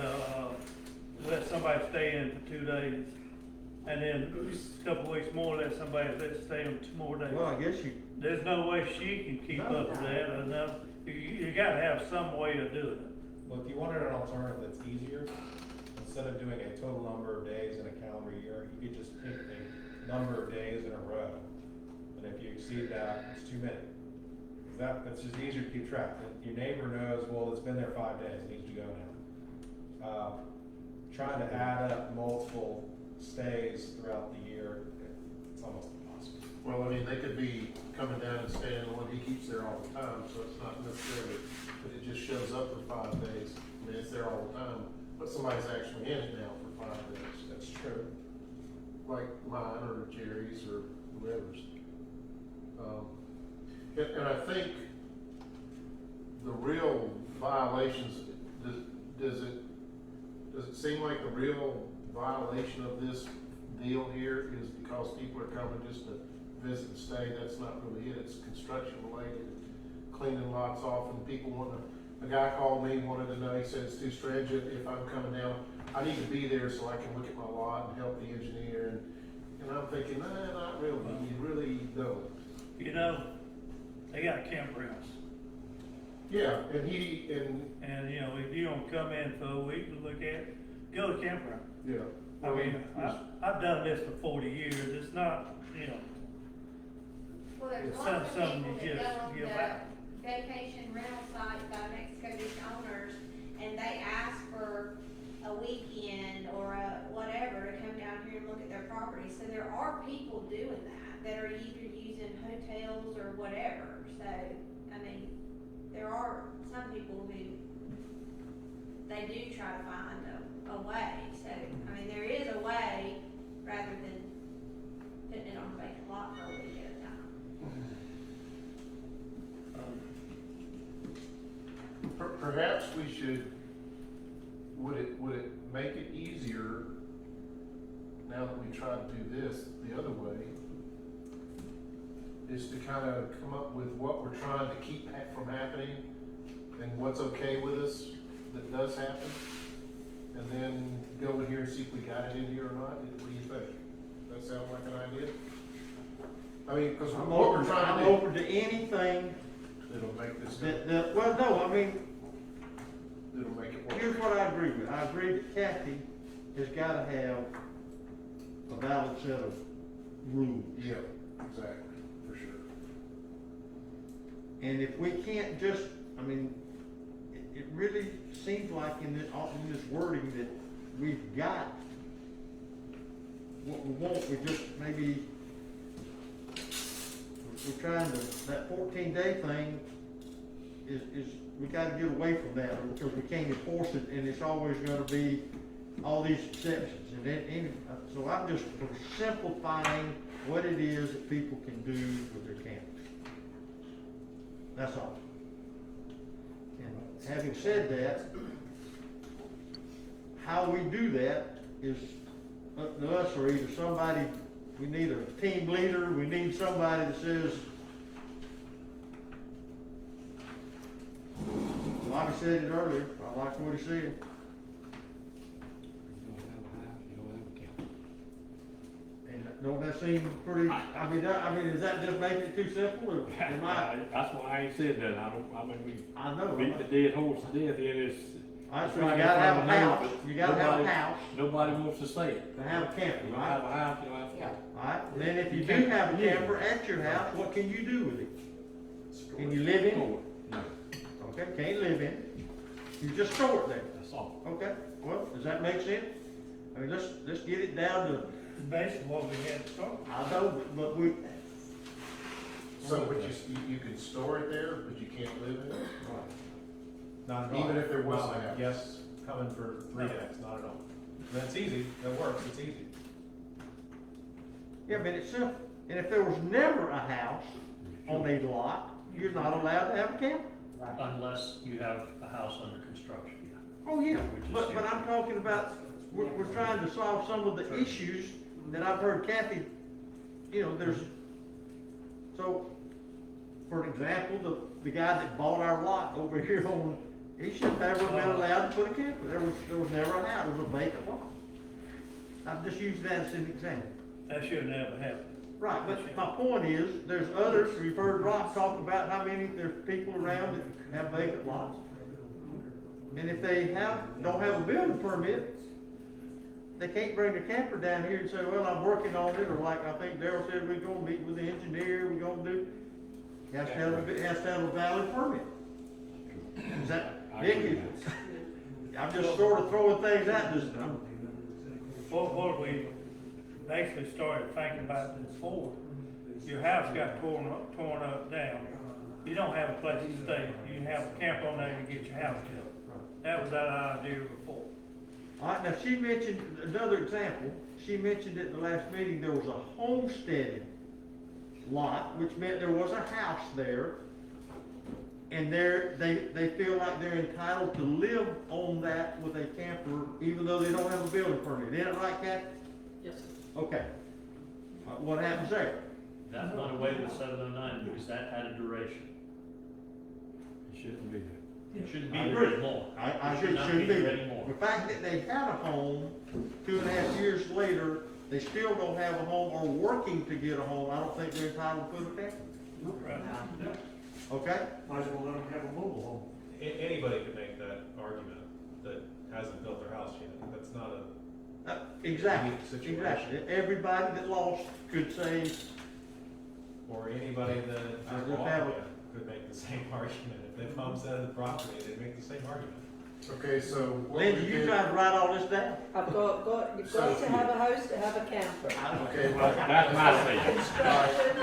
let somebody stay in for 2 days? And then a couple weeks more, let somebody stay in 2 more days? Well, I guess you, There's no way she can keep up with that enough. You gotta have some way of doing it. Well, if you wanted an alternative that's easier, instead of doing a total number of days in a calendar year, you could just pick a number of days in a row. And if you exceed that, it's too many. That's just easier to keep track. Your neighbor knows, well, it's been there 5 days, it needs to go now. Trying to add up multiple stays throughout the year, it's almost impossible. Well, I mean, they could be coming down and staying on, he keeps there all the time, so it's not necessarily that it just shows up for 5 days. I mean, it's there all the time, but somebody's actually in it now for 5 days. That's true. Like mine or Jerry's or whoever's. And I think the real violations, does it seem like the real violation of this deal here is because people are coming just to visit and stay? That's not really it. It's construction related, cleaning lots off, and people want to. A guy called me, wanted to know, he said it's too stringent if I'm coming down. I need to be there so I can look at my lot and help the engineer. And I'm thinking, nah, not really. You really don't. You know, they got campgrounds. Yeah, and And, you know, if you don't come in for a week and look at it, go to campground. yeah. I mean, I've done this for 40 years. It's not, you know, Well, there's It's lots of something people you that just go on give the back. vacation rental site by Mexico Beach owners, and they ask for a weekend or a whatever to come down here and look at their property. So there are people doing that are either using hotels or whatever. So, I mean, there are some people who, they do try to find a way. So, I mean, there is a way rather than putting it on a vacant lot for a week at a time. Perhaps we should, would it make it easier now that we try to do this the other way, is to kind of come up with what we're trying to keep from happening and what's okay with us that does happen, and then go in here and see if we got it in here or not? What do you think? That sound like an idea? I mean, because I'm what we're trying to do, open to anything it'll make this, well, no, I mean, it'll make it work. here's what I agree with. I agree that Kathy has gotta have a valid set of rules. Yeah, exactly, for sure. And if we can't just, I mean, it really seems like in this wording that we've got what we want, we just maybe, we're trying to, that 14-day thing is, we gotta get away from that, because we can't enforce it, and it's always gonna be all these exceptions. And then, so I'm just simplifying what it is that people can do with their campers. That's all. And having said that, how we do that is up to us, or either somebody, we need a team leader, we need somebody that says, Bobby said it earlier, I like what he said. You don't have a house, you don't have a camper. And Don't that seem pretty, I mean, is that just making it too simple, or am I? That's why I ain't said that, I mean, I know. we beat the dead horse to death, and it's. I so you gotta have a house, you gotta have a Nobody- house Nobody wants to say it. to have a camper, You don't right? have a house, you don't have a camper. Alright, then if you do have a camper at your house, what can you do with it? Can you live in it? No, Okay, can't live in it, you just store it there. that's all. Okay, well, does that make sense? I mean, let's get it down to, It's basically what we had to start with. I know, but we. So, but you can store it there, but you can't live in it? Not at all. Even if there was Not a like house. guests coming for 3 days, not at all. That's easy, that works, it's easy. Yeah, but it's simple, and if there was never a house on a lot, you're not allowed to have a camper. Unless you have a house under construction. Oh, yeah, Which is but I'm talking about, we're trying to solve some of the issues that I've heard Kathy, you know, there's, so, for example, the guy that bought our lot over here on, he should never have been allowed to put a camper, there was never a house, it was a vacant lot. I'm just using that as an example. That should never happen. Right, but my point is, there's others, we've heard Rob talk about how many, there's people around that have vacant lots. And if they don't have a building permit, they can't bring a camper down here and say, well, I'm working on it, or like I think Darryl said, we're gonna meet with the engineer, we're gonna do, it has to have a valid permit. Is that, I agree Nick, with I'm just sort of throwing things out, just, What we basically started thinking about this before, your house got torn up down. You don't have a place to stay, you have a camp on there to get your house built. That was our idea before. all right, now she mentioned, another example, she mentioned at the last meeting, there was a homesteaded lot, which meant there was a house there. And they feel like they're entitled to live on that with a camper, even though they don't have a building permit. Isn't it right, Kathy? Yes. Okay. What happens there? That went away with 709 because that had a duration. It shouldn't be there. It shouldn't be I there agree. anymore. I It agree, should not shouldn't be there there. anymore. The fact that they had a home 2.5 years later, they still don't have a home or working to get a home, I don't think they're entitled to put a camper. Right. Okay? Might as well let them have a mobile home. Anybody could make that argument that hasn't built their house yet, that's not a. Exactly, Situation. exactly. Everybody that lost could say, Or anybody that I just just bought have a- it could make the same argument. If they pumps out of the property, they'd make the same argument. Okay, so what Linda, we you did, trying to write all this down? I've got, you've got to have a house to have a camper. okay, well, That's my thing. Construction,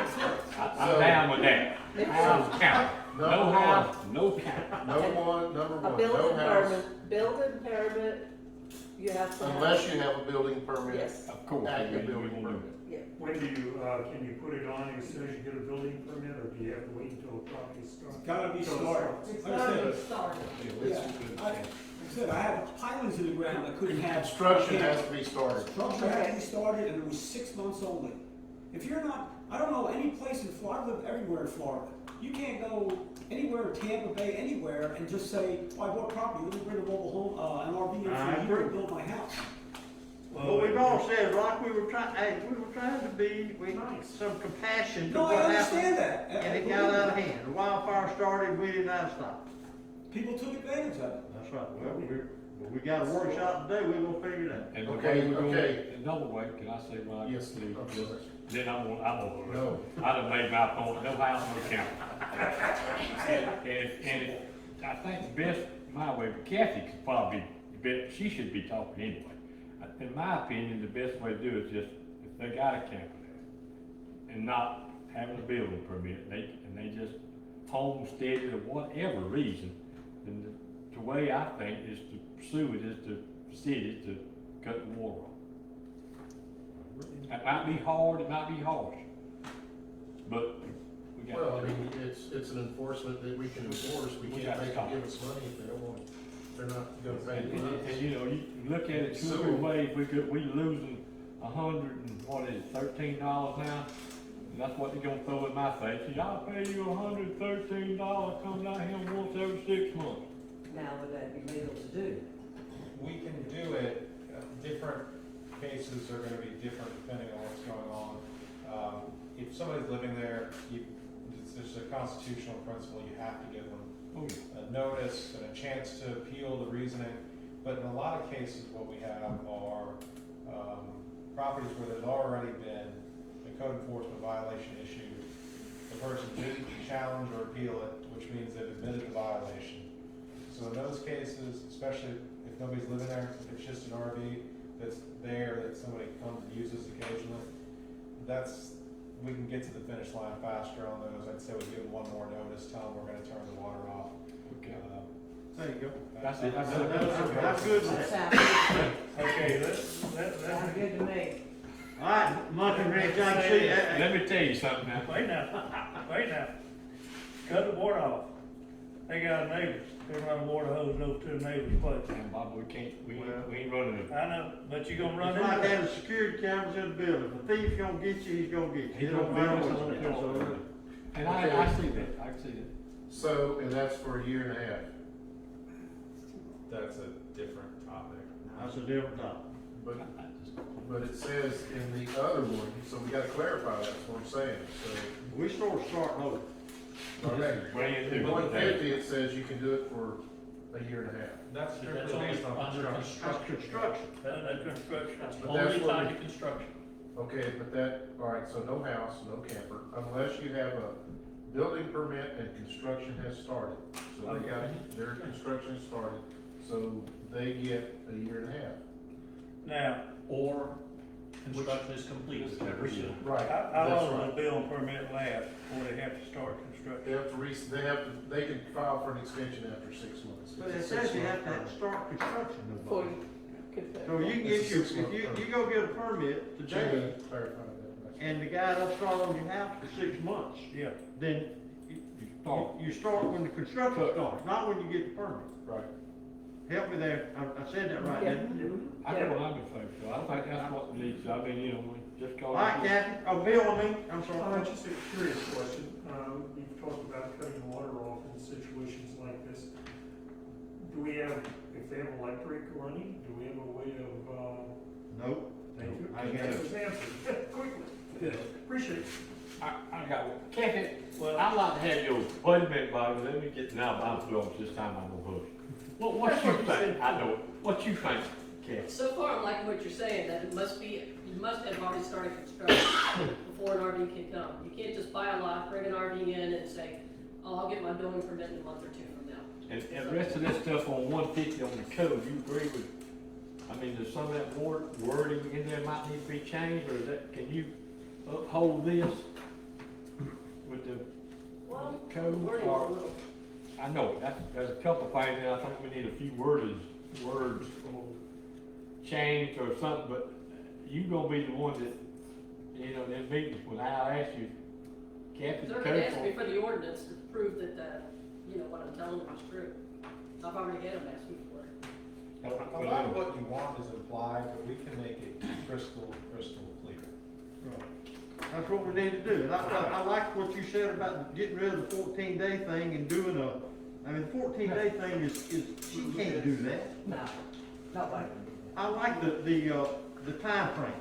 I'm down with that. House count. No house, no count. number one, a no building house, permit, you have to have. unless you have a building permit. Yes, Of course. Active we building won't do permit. yeah. When do you, can you put it on as soon as you get a building permit, or do you have to wait until the property starts? It's gotta be So started. It's Like I gotta said, be started. Yeah, like I said, I had pilings in the ground I couldn't have. Construction has to be started. Construction had to be started, and it was 6 months only. If you're not, I don't know any place in Florida, I live everywhere in Florida. You can't go anywhere in Tampa Bay, anywhere, and just say, oh, I bought property, let me bring a mobile home, an RV in I for a year agree. and build my house. Well, we've all said, Rock, we were trying to be, some compassion to No, what I happened. understand that. And it got out of hand. The wildfire started, we didn't know how to stop. People took advantage of it. That's right. Well, we got a workshop today, we're gonna figure it out. And Okay, okay, we're going, okay. another way, can I say my? Yes, please? I'm sorry. Then I'm gonna. No. I done made my point, no house, no count. And I think the best, my way, but Kathy could probably, she should be talking anyway. In my opinion, the best way to do it is just, if they got a camper there, and not having a building permit, and they just homesteaded or whatever reason, then the way I think is to pursue it is to cities to cut the water off. It might be hard, it might be harsh, but we got. Well, I mean, it's an enforcement that we can enforce, we We can't got to make them stop. give us money if they don't want, they're not gonna pay And us. you know, you look at it two different ways, we losing $113 now, and that's what they're gonna throw in my face. I'll pay you $113, come down here once every 6 months. Now, would that be legal to do? We can do it different, cases are gonna be different depending on what's going on. If somebody's living there, there's a constitutional principle, you have to give them a notice and a chance to appeal the reasoning. But in a lot of cases, what we have are, properties where there's already been a code enforcement violation issued. The person didn't challenge or appeal it, which means they've admitted the violation. So in those cases, especially if nobody's living there, if it's just an RV that's there that somebody comes and uses occasionally, we can get to the finish line faster on those. I'd say we give them one more notice, tell them we're gonna turn the water off. Okay. There you go. That's it. That's good. Okay, Sounds good to me. All right, Monkey Ranch, I can see that. Let me tell you something now. wait now. Cut the water off. They got neighbors, they run a water hose over to the neighbor's place. And Bob, we ain't running it. I know, but you gonna run It's like into it. having security cameras in the building. If a thief's gonna get you, he's gonna get you. He's It don't gonna matter be what on you it. do. And I see that, I see that. So, and that's for a year and a half, That's a different topic. That's a different topic. but it says in the other one, so we gotta clarify, that's what I'm saying, so. We sort of start over. Okay. Brand In new. 150, it says you can do it for a year and a half. That's That's strictly only based on under construction. That's construction. That construction. That's But that's only what tied we- to construction. Okay, but that, all right, so no house, no camper, unless you have a building permit and construction has started. So they got, their construction started, so they get a year and a half. Now, Or construction is complete, whichever is sooner. Right. how That's long right. does a building permit last before they have to start construction? They have to, they can file for an extension after 6 months. But it It's a says you 6-month have to permit. start construction. Before though. you get that. So you can It's get a your, 6-month if you permit. go get a permit today, Should clarify that. and the guy don't start on your house for 6 months, Yeah, then you start when the construction starts, not when you get the permit. Right. Help me there, I said that right, didn't I? I know what I'm in favor of. I think that's what needs, I mean, you know, we just call it. All right, Kathy, oh, Bill, I'm sorry. Just a curious question. You've talked about cutting water off in situations like this. Do we have, if they have electric running, do we have a way of, Nope. thank you? I got it. That was answered quickly. Appreciate it. I got one. Kathy, well, I'd like to have your, wait a minute, Bobby, let me get, now I'm close, this time I'm gonna push. What you think? I know it. What you think, Kathy? So far, I'm liking what you're saying, that it must be, you must have already started construction before an RV can come. You can't just buy a lot, bring an RV in and say, oh, I'll get my building permit in a month or two from now. And the rest of this stuff on 150 on the code, you agree with, I mean, does some of that wording in there might need to be changed, or is that, can you uphold this with the Well, code? wording Or- a little. I know, there's a couple of things, and I think we need a few words changed or something, but you gonna be the one that, you know, in meetings, when I ask you, Kathy, They're gonna ask me for the ordinance to prove that, you know, what I'm telling them is true. I've already had them ask me for it. A lot of what you want is implied, but we can make it crystal clear. That's what we need to do, and I like what you said about getting rid of the 14-day thing and doing I mean, the 14-day thing is, she can't do that. No, not like. I like the time frame.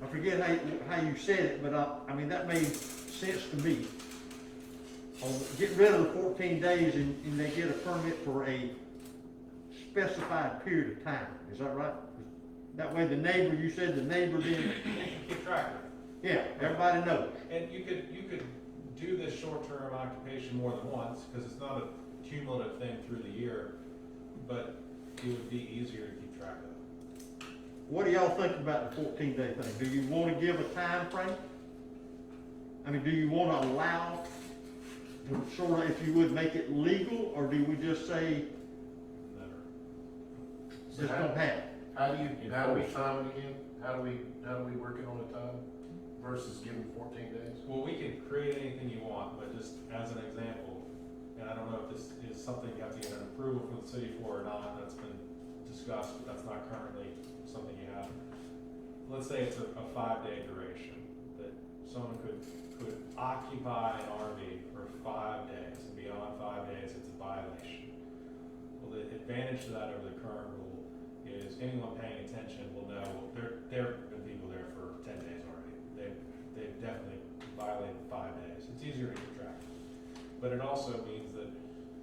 I forget how you said it, but I mean, that made sense to me. Get rid of the 14 days and they get a permit for a specified period of time, is that right? That way the neighbor, you said the neighbor didn't, Keep track of it. yeah, everybody knows. And you could do this short-term occupation more than once, because it's not a cumulative thing through the year, but it would be easier to keep track of. What do y'all think about the 14-day thing? Do you want to give a time frame? I mean, do you want to allow, sort of, if you would, make it legal, or do we just say, Never. just don't have it? How do we time it again? How do we work it on a time versus giving 14 days? Well, we can create anything you want, but just as an example, and I don't know if this is something you have to get an approval from the city for or not, that's been discussed, but that's not currently something you have. Let's say it's a 5-day duration, that someone could occupy an RV for 5 days, and beyond 5 days, it's a violation. Well, the advantage to that over the current rule is anyone paying attention will know, there have been people there for 10 days already. They've definitely violated 5 days. It's easier to keep track. But it also means that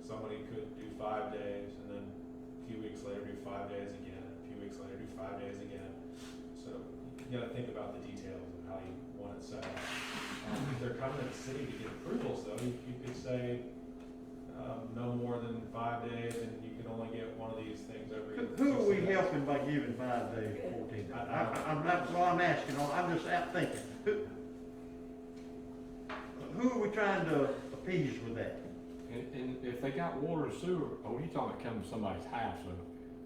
somebody could do 5 days and then a few weeks later do 5 days again, a few weeks later do 5 days again. So you gotta think about the details of how you want it set up. If they're coming to the city to get approvals though, you could say, no more than 5 days, and you can only get one of these things every. Who are we 60 days. helping by giving 5 days, 14 days? I'm not, well, I'm asking, I'm just out thinking. Who are we trying to appease with that? And if they got water and sewer, oh, you talking about coming to somebody's house, so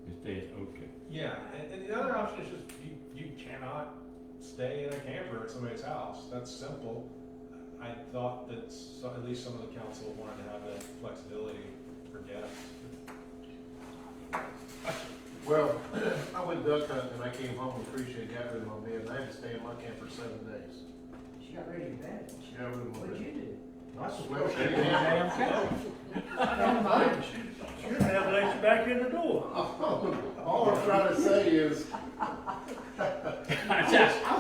instead, okay. Yeah, and the other option is just, you cannot stay in a camper at somebody's house. That's simple. I thought that at least some of the council wanted to have that flexibility for guests. Well, I went duck hunting and I came home and appreciated got rid of my bed, and I had to stay in my camp for 7 days. She got rid of your bed. She got rid of my What'd bed. you do? That's Well, she didn't Damn have- Should have let you back in the door. All I'm trying to say is, I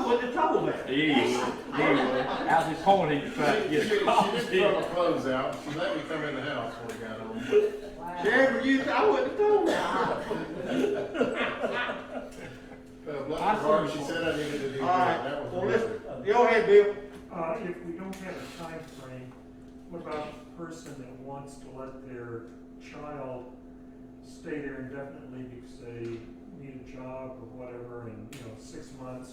wouldn't have told that. Yeah, out his point, he was trying to she get didn't caught. throw my clothes out, she let me come in the house when we got home. Sheriff, I wouldn't have told that. Bless her heart, she said I needed to do All that, right, that was well, really listen, good. go ahead, Bill. If we don't have a time frame, what about the person that wants to let their child stay there indefinitely because they need a job or whatever in, 6 months?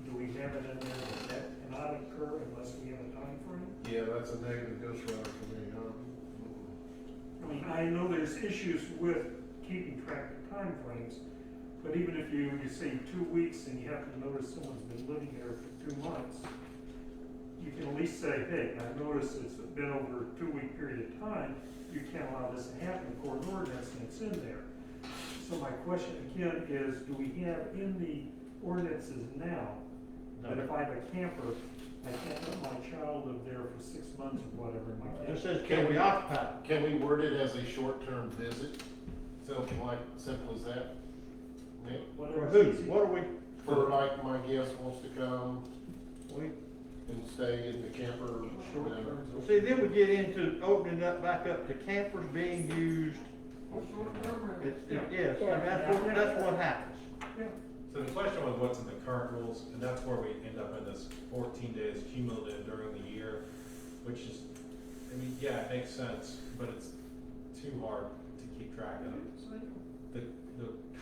Do we have it in there that cannot occur unless we have a time frame? Yeah, that's a negative ghost rider for me, huh? I mean, I know there's issues with keeping track of time frames, but even if you say 2 weeks and you happen to notice someone's been living there for 2 months, you can at least say, hey, I've noticed it's been over a 2-week period of time, you can't allow this to happen, according to ordinance, and it's in there. So my question again is, do we have in the ordinances now, that if I have a camper, I can't let my child live there for 6 months or whatever in my It camper? says can be occupied. Can we word it as a short-term visit? Something like, simple as that? Yeah. For Whatever's who? easy. What are we, For like my guest wants to come we, and stay in the camper, whatever. see, then we get into opening up, back up to campers being used. Yes, that's what happens. So the question was what's in the current rules, and that's where we end up in this 14 days cumulative during the year, which is, I mean, yeah, it makes sense, but it's too hard to keep track of. The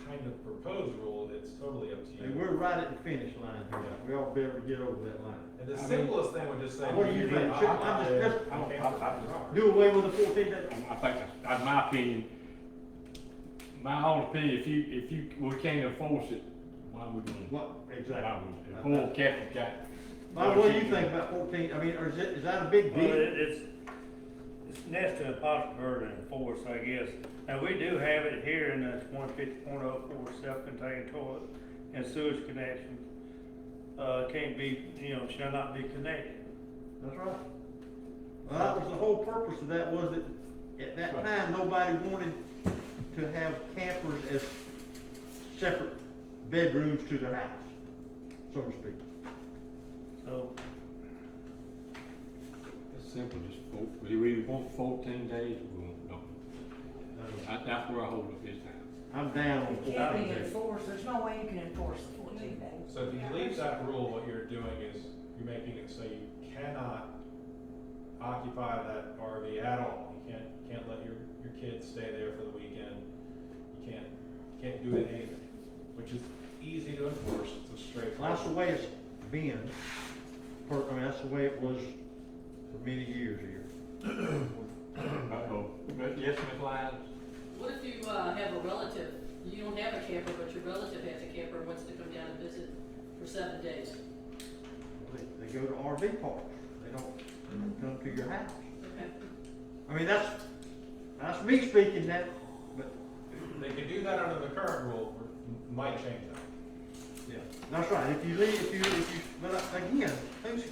kind of proposed rule, it's totally up to And you. we're right at the finish line here. We all better get over that line. And the simplest thing would just say. What do you think? Should- I'm just- Do away with the 14 days. I think that's my opinion. My own opinion, we can't enforce it, why would we? What, exactly. Why would, the whole Catholic got. Mike, what do you think about 14, I mean, or is that a big Well, deal? it's next to impossible to enforce, I guess. Now, we do have it here in this 150.04 self-contained toilet and sewage connections. Can't be, shall not be connected. That's right. Well, that was the whole purpose of that, was that at that time, nobody wanted to have campers as separate bedrooms to their house, so to speak. So, It's simple, just we either want 14 days or we want nothing. That's where I hold up this time. I'm down on It can't 14 be days. enforced, there's no way you can enforce the 14 days. So if you leave that rule, what you're doing is you're making it so you cannot occupy that RV at all. You can't let your kids stay there for the weekend. You can't do anything, which is easy to enforce. It's a straightforward. That's the way it's been, I mean, that's the way it was for many years here. Uh-oh. But yes, Ms. Lyons? What if you, have a relative, you don't have a camper, but your relative has a camper and wants to come down and visit for 7 days? They go to RV parks, they don't come to your house. Okay. I mean, that's me speaking that, but, They could do that under the current rule, or might change that. yeah, that's right, if you leave, but again, who's?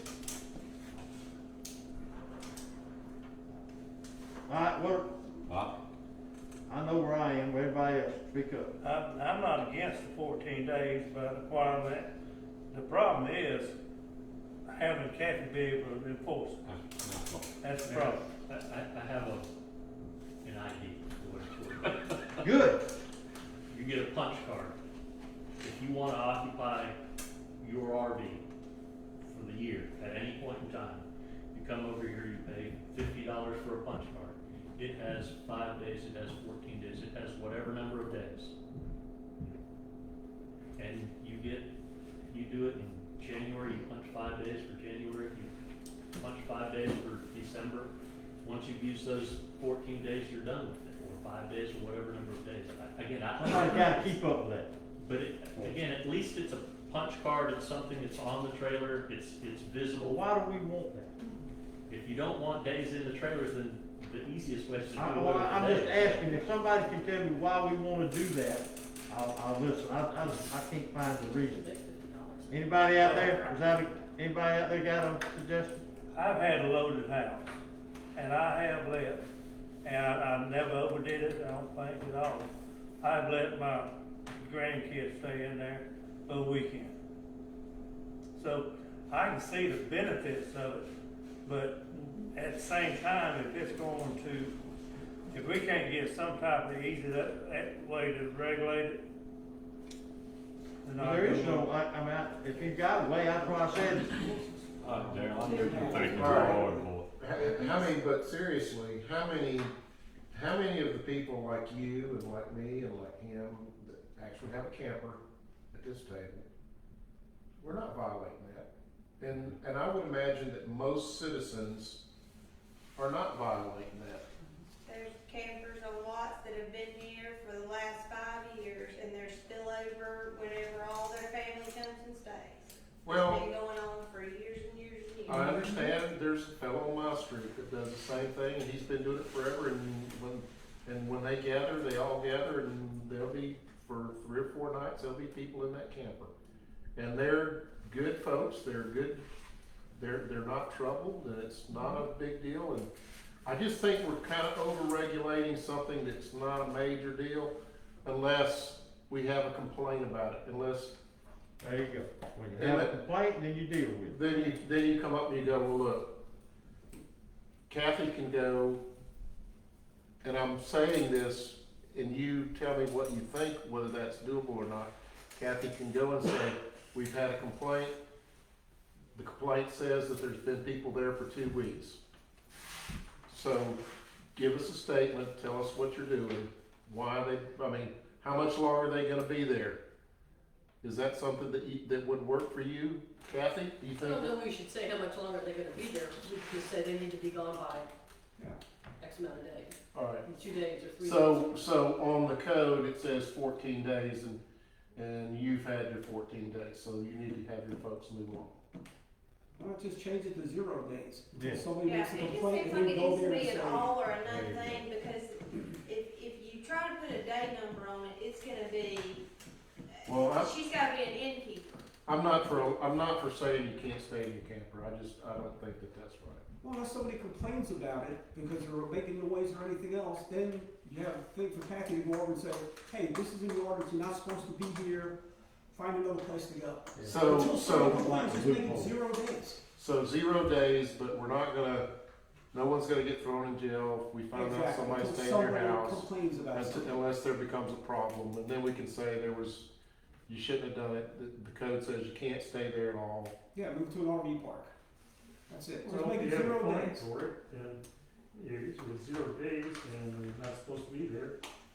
All right, well, I know where I am, where everybody else, speak up. I'm not against the 14 days, but the problem is having Kathy be able to enforce it. That's the problem. I have an idea for what it's worth. Good. You get a punch card. If you wanna occupy your RV for the year, at any point in time, you come over here, you pay $50 for a punch card. It has 5 days, it has 14 days, it has whatever number of days. And you do it in January, you punch 5 days for January, you punch 5 days for December. Once you've used those 14 days, you're done with it, or 5 days, or whatever number of days. Again, Somebody gotta keep up with that. but again, at least it's a punch card, it's something that's on the trailer, it's Well, visible. why do we want that? If you don't want days in the trailers, then the easiest way is to do I'm it. just asking, if somebody can tell me why we wanna do that, I'll listen. I can't find the reason. Anybody out there, anybody out there got a suggestion? I've had a loaded house, and I have let, and I never overdid it, I don't think at all. I've let my grandkids stay in there for the weekend. So I can see the benefits of it, but at the same time, if we can't get some type of easy that way to regulate it, then I. There is no, if you got a way, that's why I said, Darryl, I'm just gonna take All right. But seriously, how many of the people like you and like me and like him that actually have a camper at this table, we're not violating that. And I would imagine that most citizens are not violating that. There's campers on lots that have been here for the last 5 years, and they're still over whenever all their family comes and stays. Well, It's been going on for years and years and years. I understand there's a fellow on my street that does the same thing, and he's been doing it forever, and when they gather, they all gather, and there'll be, for 3 or 4 nights, there'll be people in that camper. And they're good folks, they're good, they're not troubled, and it's not a big deal, and I just think we're kind of over-regulating something that's not a major deal unless we have a complaint about it, there you go. When you have a complaint, then you deal with it. then you come up and you go, well, look, Kathy can go, and I'm saying this, and you tell me what you think, whether that's doable or not. Kathy can go and say, we've had a complaint. The complaint says that there's been people there for 2 weeks. So give us a statement, tell us what you're doing, how much longer are they gonna be there? Is that something that would work for you, Kathy? Do you I think? don't know, we should say how much longer they're gonna be there, we could just say they need to be gone by X amount of days, All right. 2 days or 3 days. So on the code, it says 14 days and you've had your 14 days, so you need to have your folks move on. Why not just change it to 0 days? Yeah. Somebody Yeah, makes a it just complaint seems and like we it go needs to there and be say. an all or a none thing, because if you try to put a day number on it, it's gonna be, Well, she's gotta be an innkeeper. I'm not for saying you can't stay in your camper, I don't think that that's right. Well, unless somebody complains about it because they're making noise or anything else, then you have a thing for Kathy to go over and say, hey, this is in the ordinance, you're not supposed to be here, find another place to go. Until somebody complains, just make it 0 days. So 0 days, but no one's gonna get thrown in jail if we find out Exactly, somebody's until staying in your somebody house. complains about something. Unless there becomes a problem, and then we can say you shouldn't have done it, the code says you can't stay there at all. Yeah, move to an RV park. That's it. Just Well, make if it you have a 0 fine days. for it, then it's with 0 days and you're not supposed to be there,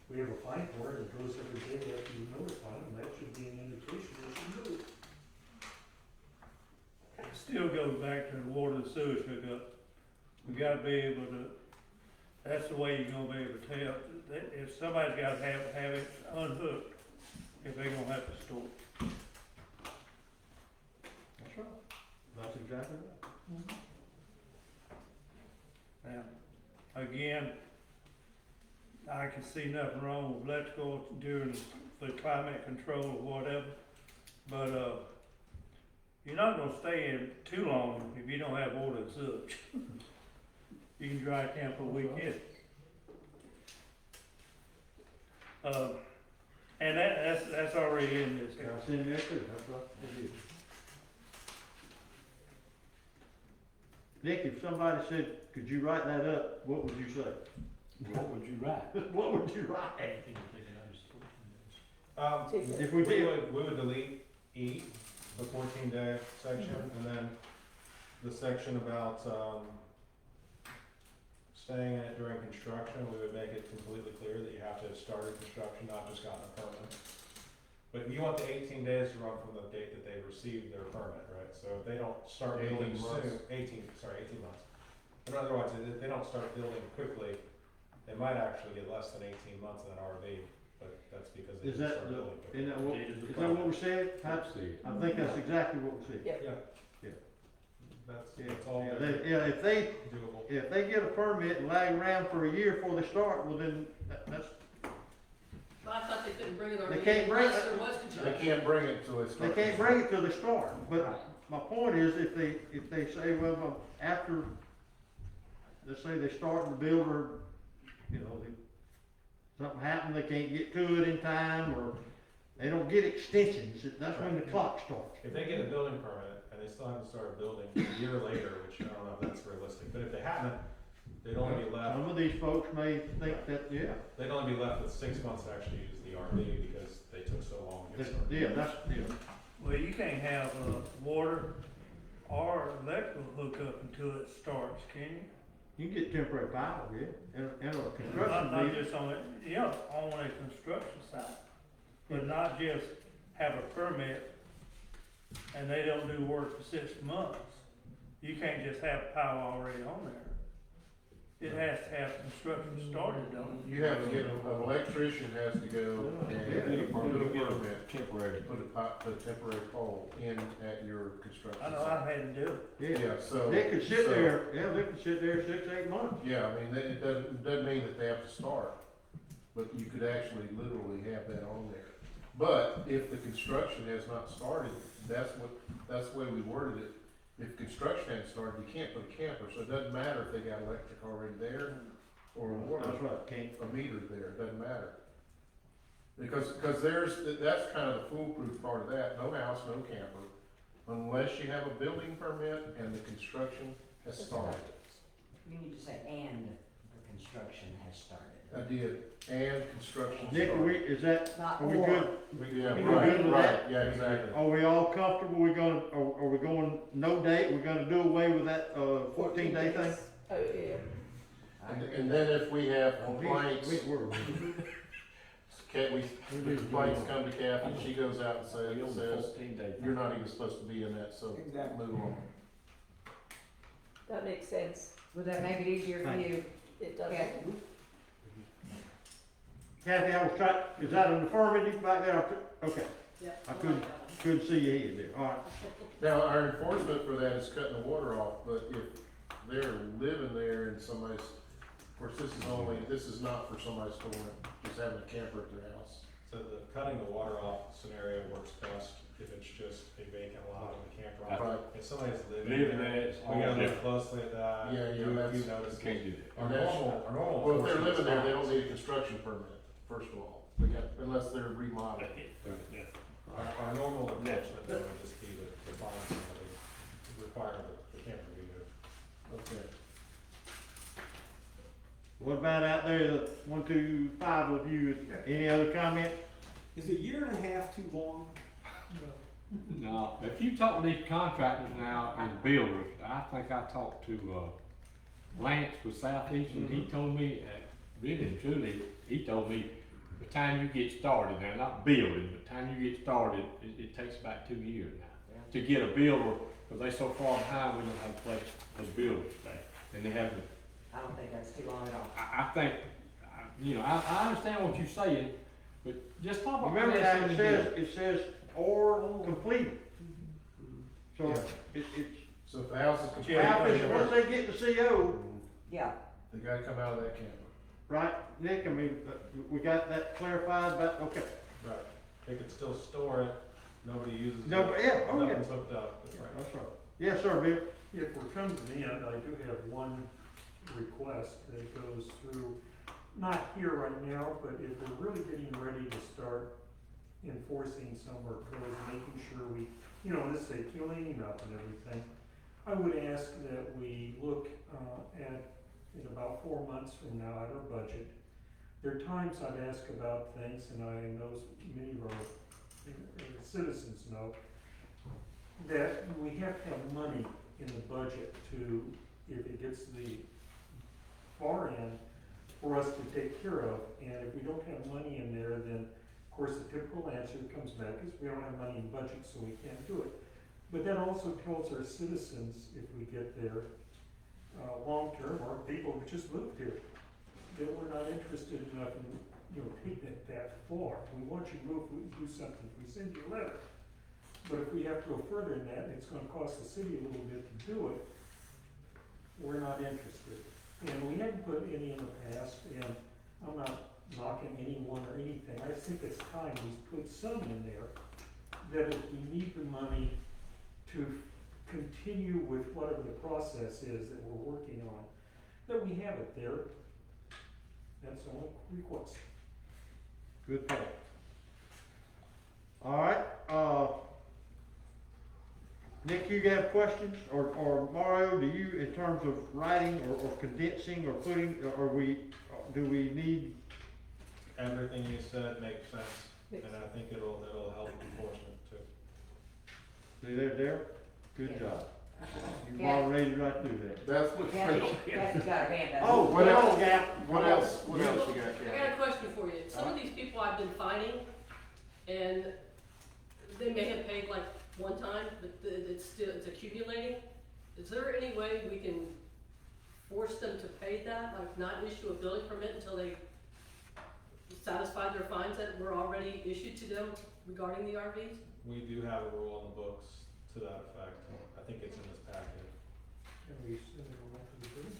we have a fine for it, it goes every day after you notify them, that should be an indication that you know. It still goes back to the water and sewage hookup. We gotta be able to, that's the way you're gonna be able to tell, that if somebody's gotta have it unhooked, if they're gonna have to store it. That's right. That's exactly right. Now, again, I can see nothing wrong with electrical during the climate control or whatever, but, you're not gonna stay in too long if you don't have water and sewage. You can dry camp for a weekend. And that's already in this. That's in there too, that's what it is. Nick, if somebody said, could you write that up, what would you say? What would you write? What would you write? If we We did, would delete E, the 14-day section, and then the section about, staying in it during construction, we would make it completely clear that you have to have started construction, not just gotten a permit. But you want the 18 days to run from the date that they received their permit, right? So if they don't start 18 building months. soon, 18 months. In other words, if they don't start building quickly, they might actually get less than 18 months in an RV, but that's because they is didn't that, start building quickly. is that what we said? Absolutely. I think that's exactly what we said. Yeah. That's all Yeah, they're yeah, doable. if they get a permit and lag around for a year before they start, well then, that's, But I thought they couldn't bring it on. They can't bring unless it. there was They construction. can't bring it till it's. they can't bring it till they start. But my point is, if they say, well, after, let's say they start the builder, you know, something happened, they can't get to it in time, or they don't get extensions, that's when the clock starts. If they get a building permit and they still haven't started building a year later, which I don't know if that's realistic, but if they haven't, they'd only be left, Some of these folks may think that, yeah, they'd only be left with 6 months to actually use the RV because they took so long to get started. yeah, that's, yeah. Well, you can't have, water or electrical hookup until it starts, can you? You can get temporary power, yeah, and a Not, construction not meter. just on it, yeah, on a construction site, but not just have a permit and they don't do work for 6 months. You can't just have power already on there. It has to have construction started on it. You have to get, an electrician has to go and Yeah. do a permit, Temporary. put a temporary pole in at your construction I know site. I've had to do it. Yeah, Yeah, so. they could sit so- there, yeah, they could sit there 6, 8 months. Yeah, I mean, it doesn't mean that they have to start, but you could actually literally have that on there. But if the construction has not started, that's the way we worded it. If construction hasn't started, you can't put a camper, so it doesn't matter if they got electric already there or water, That's right, can't. a meter there, it doesn't matter. Because that's kind of the foolproof part of that, no house, no camper, unless you have a building permit and the construction has started. You need to say, and the construction has started. I did, and construction Nick, started. is that, Not are we or. good? Yeah, We right, good with right, that? yeah, exactly. Are we all comfortable, are we going no date, we're gonna do away with that, 14-day thing? Oh, yeah. And then if we have Oh, complaints, we're- complaints come to Kathy, she goes out and says, 14 days. you're not even supposed to be in that, so Exactly. move on. That makes sense. Would that make it easier for you? It does. Okay. Kathy, I was trying, is that an affirmative back there? Okay, Yeah. I couldn't see your head there, all right. Now, our enforcement for that is cutting the water off, but if they're living there and somebody's, of course, this is not for somebody storing, just having a camper at their house. So the cutting the water off scenario works best if it's just a vacant lot with a camper on it. Right. If somebody's living Living there, there, it's we gotta all look different. closely at that. Yeah, yeah, You that's- notice. Can't do that. Our normal. Well, if they're enforcement is living there, they fine. don't need a construction permit, first of all, unless they're remodeling. Our normal enforcement though would just be to find somebody, require the camper be moved. Okay. What about out there, the 1, 2, 5 of you, any other comment? Is a year and a half too long? No, if you talk to these contractors now and builders, I think I talked to, Lance with Southeast, and he told me, really and truly, he told me, the time you get started, now not building, but the time you get started, it takes about 2 years now. To get a builder, because they so far behind, we don't have a place for builders today, and they haven't. I don't think that's too long at all. I think, I understand what you're saying, but just talk about. Remember now, it says, or completed. So, Yeah. it's, So if the house is complete, Yeah. after, once they get the CO, Yeah, they gotta come out of that camper. right, Nick, I mean, we got that clarified, but, okay. Right. They could still store it, nobody uses it. No, but yeah, oh, yeah. Nothing's hooked up, that's right. That's right. Yes, sir, Bill. If we're coming to the end, I do have one request that goes through not here right now, but if we're really getting ready to start enforcing some of our codes, making sure we, you know, let's say cleaning up and everything, I would ask that we look, in about 4 months from now at our budget. There are times I'd ask about things, and I know many of our citizens know, that we have to have money in the budget to, if it gets to the far end, for us to take care of. And if we don't have money in there, then, of course, the typical answer comes back is we don't have money in budget, so we can't do it. But that also tells our citizens, if we get there, long-term, or people who just moved here, that we're not interested enough in, you know, taking it that far. We want you to move, we do something, we send you a letter. But if we have to go further than that, and it's gonna cost the city a little bit to do it, we're not interested. And we haven't put any in the past, and I'm not knocking anyone or anything, I think it's time we put some in there, that if we need the money to continue with whatever the process is that we're working on, that we have it there. That's the only request. Good point. All right, Nick, you have questions, or Mario, do you, in terms of writing or condensing or putting, or do we need? Everything you said makes sense, and I think it'll help enforcement too. See there? Good Yeah. job. You've Yeah. already right through that. That's what. Kathy's got her hand up. Oh, What else? What else you got, I got Kathy? a question for you. Some of these people I've been fining, and they may have paid like one time, but it's still, it's accumulating. Is there any way we can force them to pay that, like not issue a building permit until they satisfy their fines that were already issued to them regarding the RVs? We do have a rule on the books to that effect. I think it's in this packet. And we send it on to the city.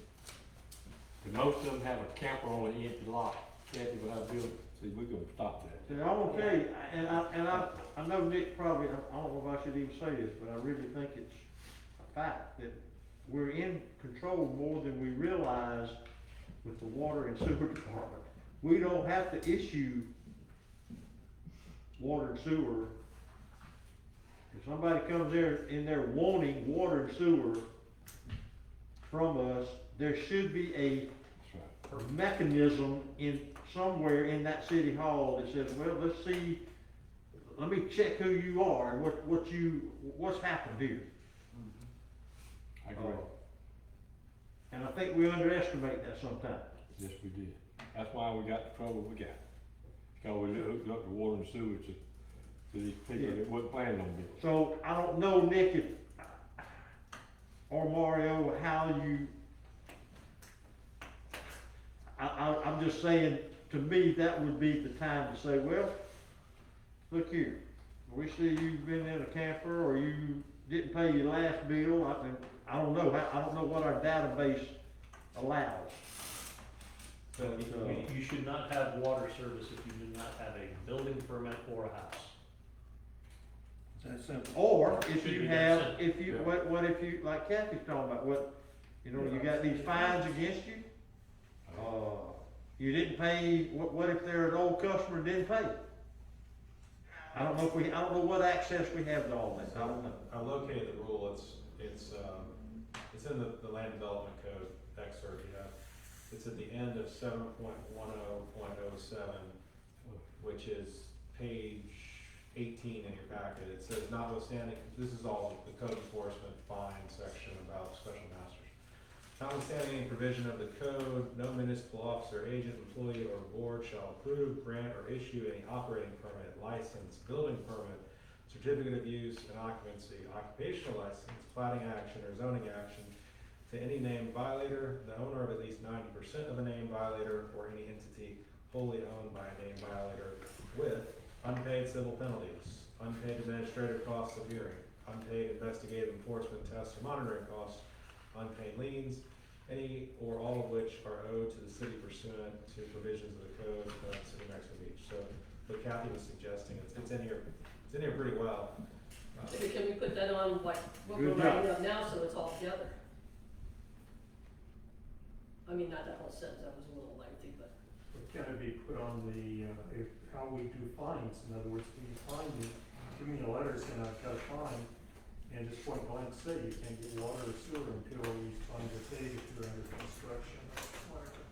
And most of them have a camper on an empty lot, Kathy, when I build, see, we're gonna stop that. See, I'm gonna tell you, and I know Nick probably, I don't know if I should even say this, but I really think it's a fact that we're in control more than we realize with the water and sewer department. We don't have to issue water and sewer. If somebody comes in there wanting water and sewer from us, there should be a mechanism in, somewhere in that city hall that says, well, let's see, let me check who you are and what's happened here. I agree. And I think we underestimate that sometimes. Yes, we did. That's why we got the trouble we got. Because we hooked up the water and sewer to these people that wasn't planning on it. So I don't know, Nick, if, or Mario, how you, I'm just saying, to me, that would be the time to say, well, look here, we see you've been in a camper, or you didn't pay your last bill, I don't know what our database allows. You should not have water service if you do not have a building permit or a house. That's simple. Or if Should you be have, that if you, what if you, like Kathy's talking about, you got these fines against you? You didn't pay, what if they're an old customer and didn't pay? I don't know what access we have to all that, I don't know. I located the rule, it's in the land development code excerpt you have. It's at the end of 7.10.07, which is page 18 in your packet. It says, notwithstanding, this is all the code enforcement fine section about special masters. Notwithstanding any provision of the code, no municipal officer, agent, employee, or board shall approve, grant, or issue any operating permit, license, building permit, certificate of use and occupancy, occupational license, plating action, or zoning action to any named violator, the owner of at least 90% of a named violator, or any entity wholly owned by a named violator, with unpaid civil penalties, unpaid administrative costs of hearing, unpaid investigative enforcement tests or monitoring costs, unpaid liens, any or all of which are owed to the city pursuant to provisions of the code of the City of Mexico Beach. So what Kathy was suggesting, it's in here pretty well. Maybe can we put that on like what Good we're job. writing up now so it's all together? I mean, not that whole sentence, that was a little lengthy, but Can it be put on the, how we do fines? In other words, when you fine me, give me a letter saying I've got a fine, and just point blank say you can't get water or sewer until these fines are paid if you're under construction or whatever.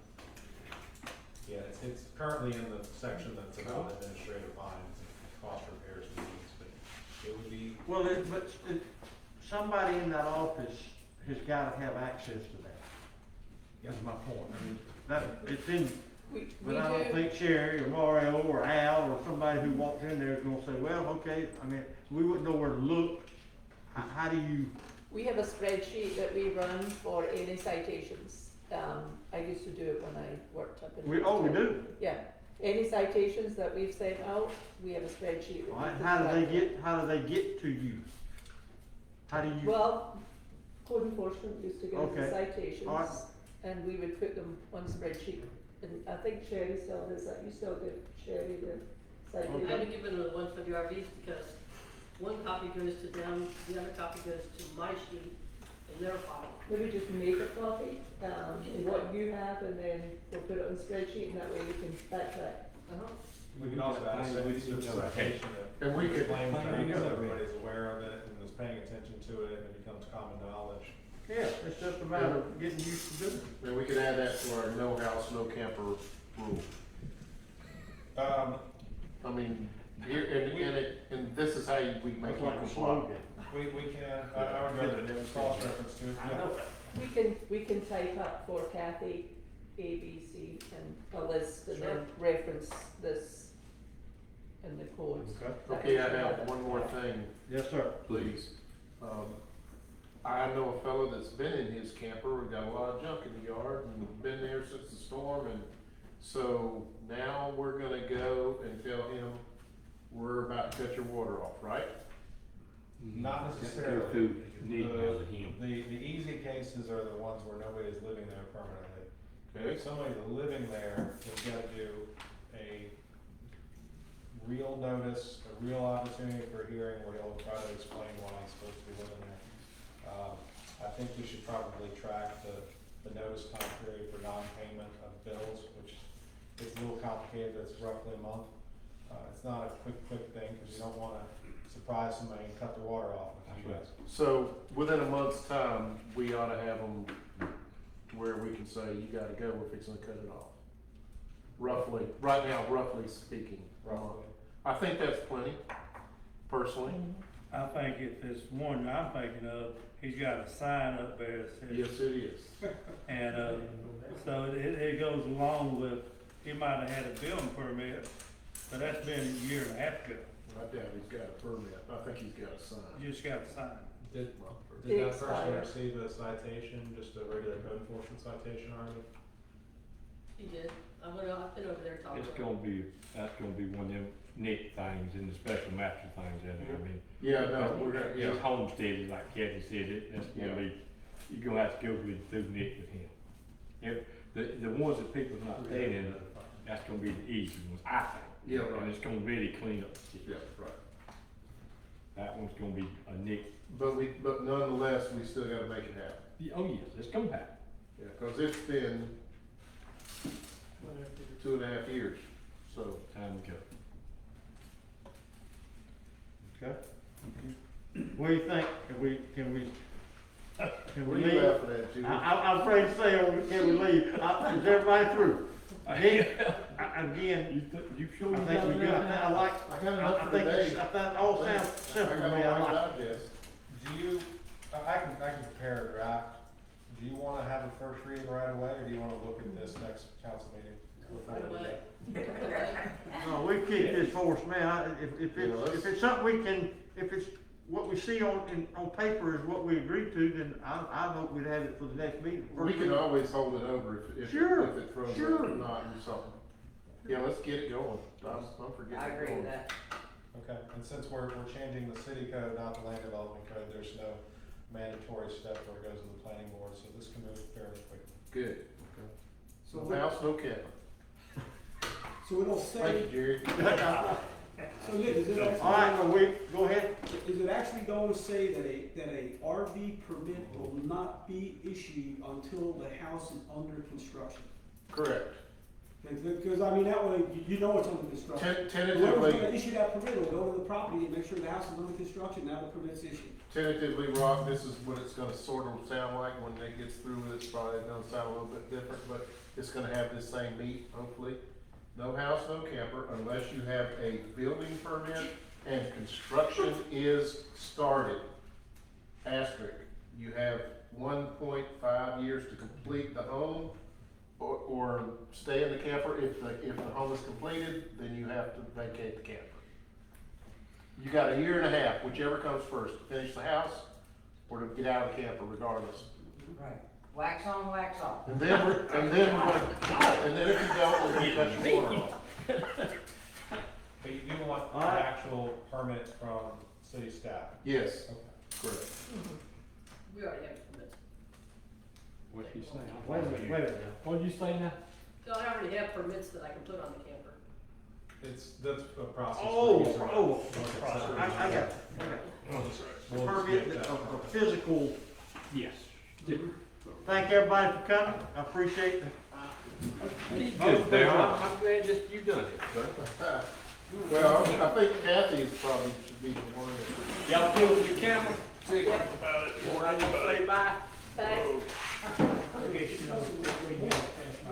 Yeah, it's currently in the section that's about administrative fines, cost repairs and fees, but it would be, Well, somebody in that office has gotta have access to that. That's my point. I mean, it's in, We but I don't do, think Sherry or Mario or Al or somebody who walks in there is gonna say, well, okay, I mean, we wouldn't know where to look. How do you, We have a spreadsheet that we run for any citations. I used to do it when I worked up in. we do? Yeah, any citations that we've sent out, we have a spreadsheet. All right, how do they get to you? How do you? Well, code enforcement used to give us the Okay. citations, All right. and we would put them on spreadsheet. And I think Sherry still does that, you still give Sherry the I citation. haven't given the one for the RVs because one copy goes to them, the other copy goes to my sheet in their file. Maybe just make a copy, what you have, and then we'll put it on spreadsheet, and that way we can backtrack. we can also add a citation that. And we could- claim tracking, so everybody's aware of it and is paying attention to it and it becomes common knowledge. Yeah, it's just a matter of getting used to doing it. And we could add that to our no house, no camper rule. I mean, here, and this is how we make It's it like a comply. slogan. We can, I would rather cross reference to it. I know. We can type up for Kathy, A, B, C, and a list, and then Sure. reference this in the codes. Okay, I have one more thing, Yes, sir. please. I know a fellow that's been in his camper, we've got a lot of junk in the yard, and been there since the storm, and so now we're gonna go and tell him, we're about to cut your water off, right? Not Go necessarily. through Nick as a him. The easy cases are the ones where nobody is living there permanently. Okay, If somebody's living there, they've got to do a real notice, a real opportunity for a hearing where he'll try to explain why he's supposed to be living there. I think we should probably track the notice time period for non-payment of bills, which is a little complicated, it's roughly a month. It's not a quick thing, because you don't wanna surprise somebody and cut their water off with you guys. so within a month's time, we ought to have them where we can say, you gotta go, we're fixing to cut it off. Roughly, right now, roughly speaking. Roughly. I think that's plenty, personally. I think if there's one I'm thinking of, he's got a sign up there that says. Yes, it is. And, so it goes along with, he might have had a building permit, but that's been a year and a half ago. I doubt he's got a permit. I think he's got a sign. You just got a sign. Did They that person expire. receive a citation, just a regular code enforcement citation already? He did, I've been over there talking It's to him. gonna be, that's gonna be one of them Nick things and the special master things in there, I mean. Yeah, no, we're gonna, His homestead, is like Kathy said, that's Yeah. gonna be, you're gonna have to go through Nick with him. If, the ones that people's not staying in, that's gonna be the easy ones, I think. Yeah, right. And it's gonna really clean up the city. yeah, right. That one's gonna be a Nick, But nonetheless, we still gotta make it happen. oh yes, it's gonna happen. Yeah, cause it's been 2.5 years, so. Time to go. Okay. What do you think? Can we What are you leave? laughing at, Judy? I'm afraid to say, can we leave? Is everybody through? Again, You sure I you think got we enough got, now? I like, I got enough I for think, today. I think all sounds simple to me, I like. Digest. Do you, I can prepare a draft. Do you wanna have a first reading right away, or do you wanna look at this next council meeting? Right away. No, we keep this for us, man, Yeah, if it's something we can, if it's, what we see on paper is what we agreed to, then I vote we'd have it for the next meeting. We can always hold it over if Sure, it throws up sure. or not or something. Yeah, let's get it going. I'm forgetting. I agree with that. Okay, and since we're changing the city code, not the land development code, there's no mandatory step where it goes to the planning board, so this can move fairly quickly. Good. So No house, no cabin. So it'll Thank you, say, Jerry. so Nick, is it actually? All right, well, go ahead. Is it actually going to say that a RV permit will not be issued until the house is under construction? Correct. Because, I mean, that way, you know it's under construction. Whoever's Tentatively, gonna issue that permit will go to the property and make sure the house is under construction, now the permit's issued. tentatively, Rock, this is what it's gonna sort of sound like when it gets through with it. It's probably gonna sound a little bit different, but it's gonna have the same meat, hopefully. No house, no camper, unless you have a building permit and construction is started. Asterisk, you have 1.5 years to complete the home or stay in the camper. If the home is completed, then you have to vacate the camper. You got a year and a half, whichever comes first, to finish the house or to get out of the camper regardless. Right. Wax on, wax off. And then we're and then if you don't, we're gonna cut your corner off. But you do want an Alright. actual permit from city staff? Yes, Okay. correct. We already have permits. What's he saying? Wait a minute now. What'd you say now? So I already have permits that I can put on the camper. That's a process. Oh, for user- oh, Okay, I got it. We'll Permit, get that. a physical, Yes. thank everybody for coming, I appreciate it. Be good, Darryl. I'm glad that you done it. Well, I think Kathy is probably should be the one that. Y'all cool with the camera? See about it. Say bye. Thanks. Okay, you know, we-